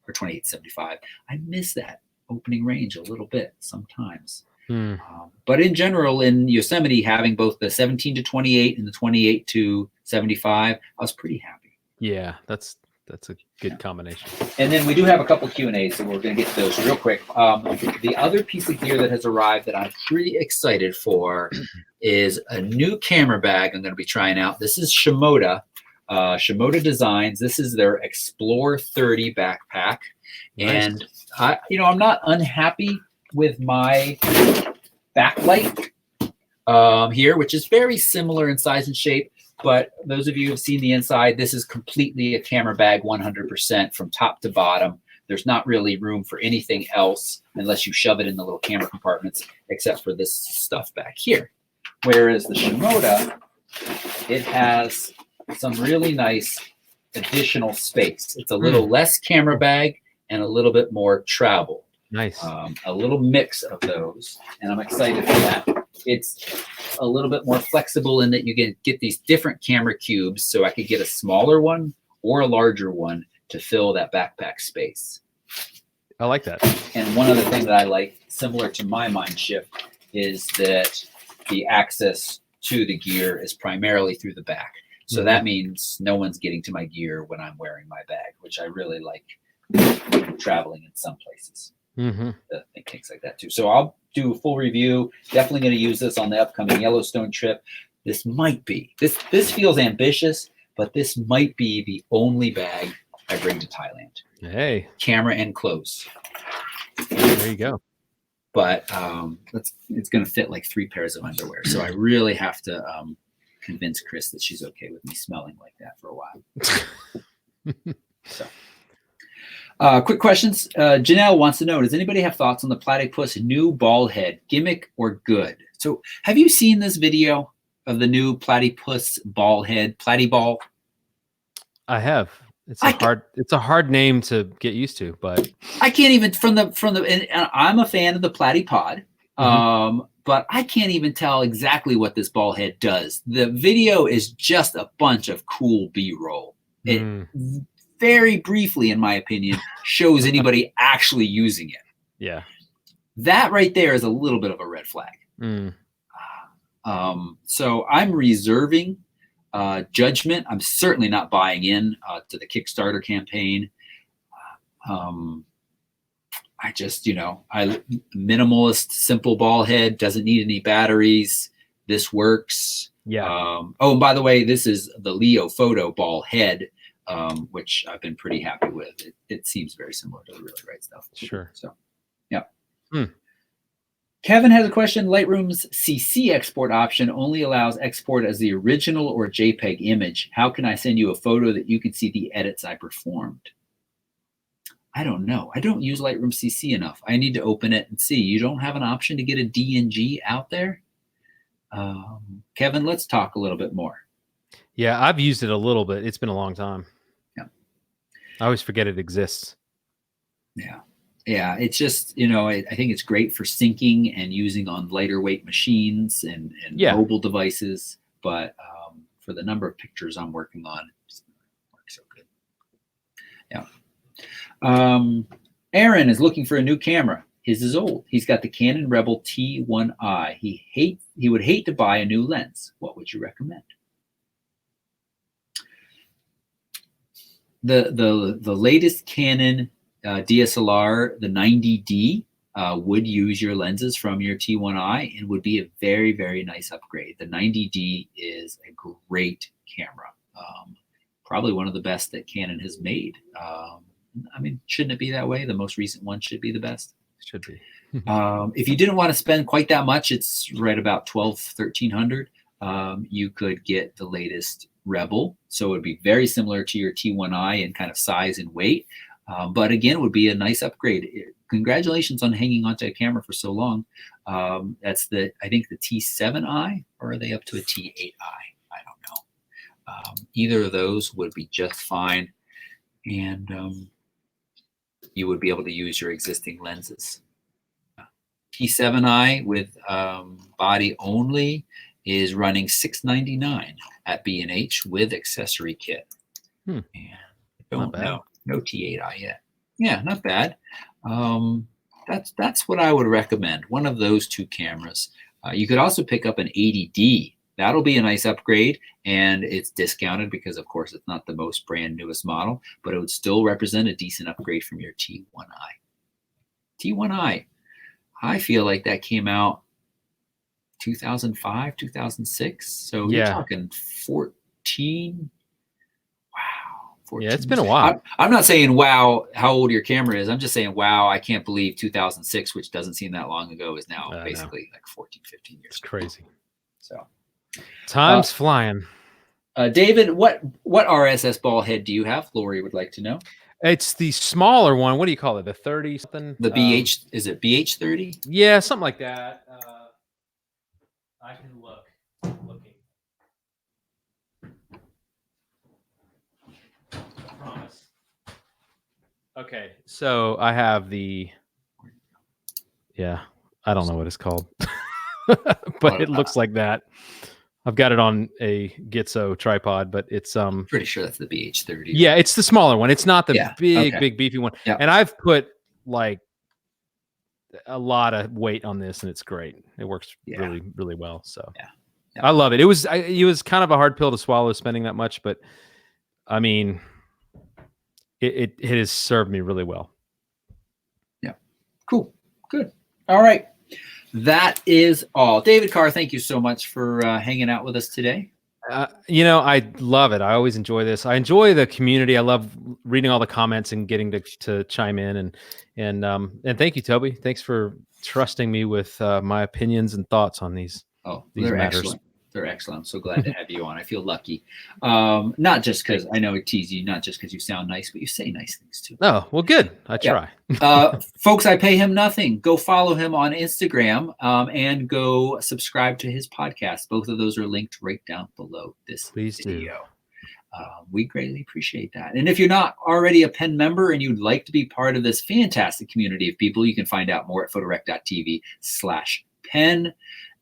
or 28-75. I miss that opening range a little bit sometimes. But in general, in Yosemite, having both the 17-28 and the 28-75, I was pretty happy. Yeah, that's a good combination. And then we do have a couple Q&As, so we're going to get to those real quick. The other piece of gear that has arrived that I'm pretty excited for is a new camera bag I'm going to be trying out. This is Shimoda Designs. This is their Explore 30 backpack. Nice. And I'm not unhappy with my backlight here, which is very similar in size and shape. But those of you who have seen the inside, this is completely a camera bag, 100% from top to bottom. There's not really room for anything else unless you shove it in the little camera compartments, except for this stuff back here. Whereas the Shimoda, it has some really nice additional space. It's a little less camera bag and a little bit more travel. Nice. A little mix of those, and I'm excited for that. It's a little bit more flexible in that you can get these different camera cubes, so I could get a smaller one or a larger one to fill that backpack space. I like that. And one other thing that I like, similar to my Mind Shift, is that the access to the gear is primarily through the back. So that means no one's getting to my gear when I'm wearing my bag, which I really like traveling in some places. Things like that too. So I'll do a full review. Definitely going to use this on the upcoming Yellowstone trip. This might be, this feels ambitious, but this might be the only bag I bring to Thailand. Hey. Camera and clothes. There you go. But it's going to fit like 3 pairs of underwear. So I really have to convince Chris that she's okay with me smelling like that for a while. So. Quick questions. Janelle wants to know, does anybody have thoughts on the Platypus new ball head, gimmick or good? So have you seen this video of the new Platypus ball head, Platy Ball? I have. it's a hard name to get used to, but I can't even and I'm a fan of the Platy Pod. But I can't even tell exactly what this ball head does. The video is just a bunch of cool B-roll. It very briefly, in my opinion, shows anybody actually using it. Yeah. That right there is a little bit of a red flag. So I'm reserving judgment. I'm certainly not buying in to the Kickstarter campaign. I just, minimalist, simple ball head, doesn't need any batteries. This works. Yeah. Oh, and by the way, this is the Leo Photo ball head, which I've been pretty happy with. It seems very similar to the Really Right Stuff. Sure. So, yeah. Kevin has a question. Lightroom's CC export option only allows export as the original or JPEG image. How can I send you a photo that you can see the edits I performed? I don't know. I don't use Lightroom CC enough. I need to open it and see. You don't have an option to get a DNG out there? Kevin, let's talk a little bit more. Yeah, I've used it a little bit. It's been a long time. Yeah. I always forget it exists. Yeah. Yeah, it's just, I think it's great for syncing and using on lighter weight machines and mobile devices. But for the number of pictures I'm working on, it works so good. Yeah. Erin is looking for a new camera. His is old. He's got the Canon Rebel T1i. He would hate to buy a new lens. What would you recommend? The latest Canon DSLR, the 90D, would use your lenses from your T1i and would be a very, very nice upgrade. The 90D is a great camera. Probably one of the best that Canon has made. I mean, shouldn't it be that way? The most recent one should be the best. Should be. If you didn't want to spend quite that much, it's right about $1,200, $1,300. You could get the latest Rebel. So it would be very similar to your T1i in kind of size and weight. But again, would be a nice upgrade. Congratulations on hanging onto a camera for so long. That's I think the T7i, or are they up to a T8i? I don't know. Either of those would be just fine. And you would be able to use your existing lenses. T7i with body only is running $699 at B&H with accessory kit. And I don't know. No T8i yet. Yeah, not bad. That's what I would recommend. One of those two cameras. You could also pick up an 80D. That'll be a nice upgrade, and it's discounted because, of course, it's not the most brand newest model, but it would still represent a decent upgrade from your T1i. T1i, I feel like that came out 2005, 2006. So you're talking 14. Wow. 14. Yeah, it's been a while. I'm not saying, wow, how old your camera is. I'm just saying, wow, I can't believe 2006, which doesn't seem that long ago, is now basically like 14, 15 years. It's crazy. So time's flying. David, what RSS ball head do you have? Lori would like to know. It's the smaller one. What do you call it? The 30 something? The BH, is it BH30? Yeah, something like that. I can look. Looking. I promise. Okay, so I have the. Yeah, I don't know what it's called, but it looks like that. I've got it on a Gitzo tripod, but it's pretty sure that's the BH30. Yeah, it's the smaller one. It's not the big beefy one. Yeah. And I've put like a lot of weight on this, and it's great. It works really, really well. So I love it. It was kind of a hard pill to swallow spending that much, but I mean, it has served me really well. Yeah. Cool. Good. All right. That is all. David Carr, thank you so much for hanging out with us today. I love it. I always enjoy this. I enjoy the community. I love reading all the comments and getting to chime in. And thank you, Toby. Thanks for trusting me with my opinions and thoughts on these. Oh, these they're matters. excellent. They're excellent. I'm so glad to have you on. I feel lucky. Not just because I know I tease you, not just because you sound nice, but you say nice things too. Oh, well, good. I try. Folks, I pay him nothing. Go follow him on Instagram and go subscribe to his podcast. Both of those are linked right down below this video. We greatly appreciate that. And if you're not already a Penn member and you'd like to be part of this fantastic community of people, you can find out more at photorec.tv/Penn.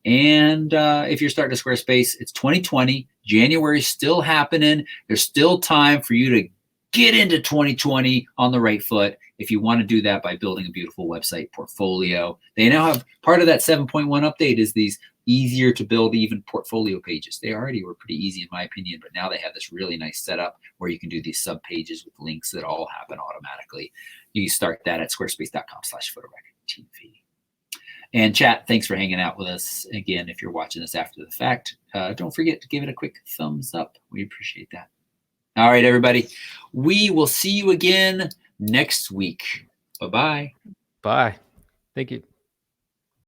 And if you're starting a Squarespace, it's 2020. January's still happening. There's still time for you to get into 2020 on the right foot if you want to do that by building a beautiful website portfolio. They now have part of that 7.1 update is these easier to build even portfolio pages. They already were pretty easy in my opinion, but now they have this really nice setup where you can do these sub pages with links that all happen automatically. You start that at squarespace.com/photorec.tv. And chat, thanks for hanging out with us. Again, if you're watching this after the fact, don't forget to give it a quick thumbs up. We appreciate that. All right, everybody. We will see you again next week. Bye-bye. Bye. Thank you.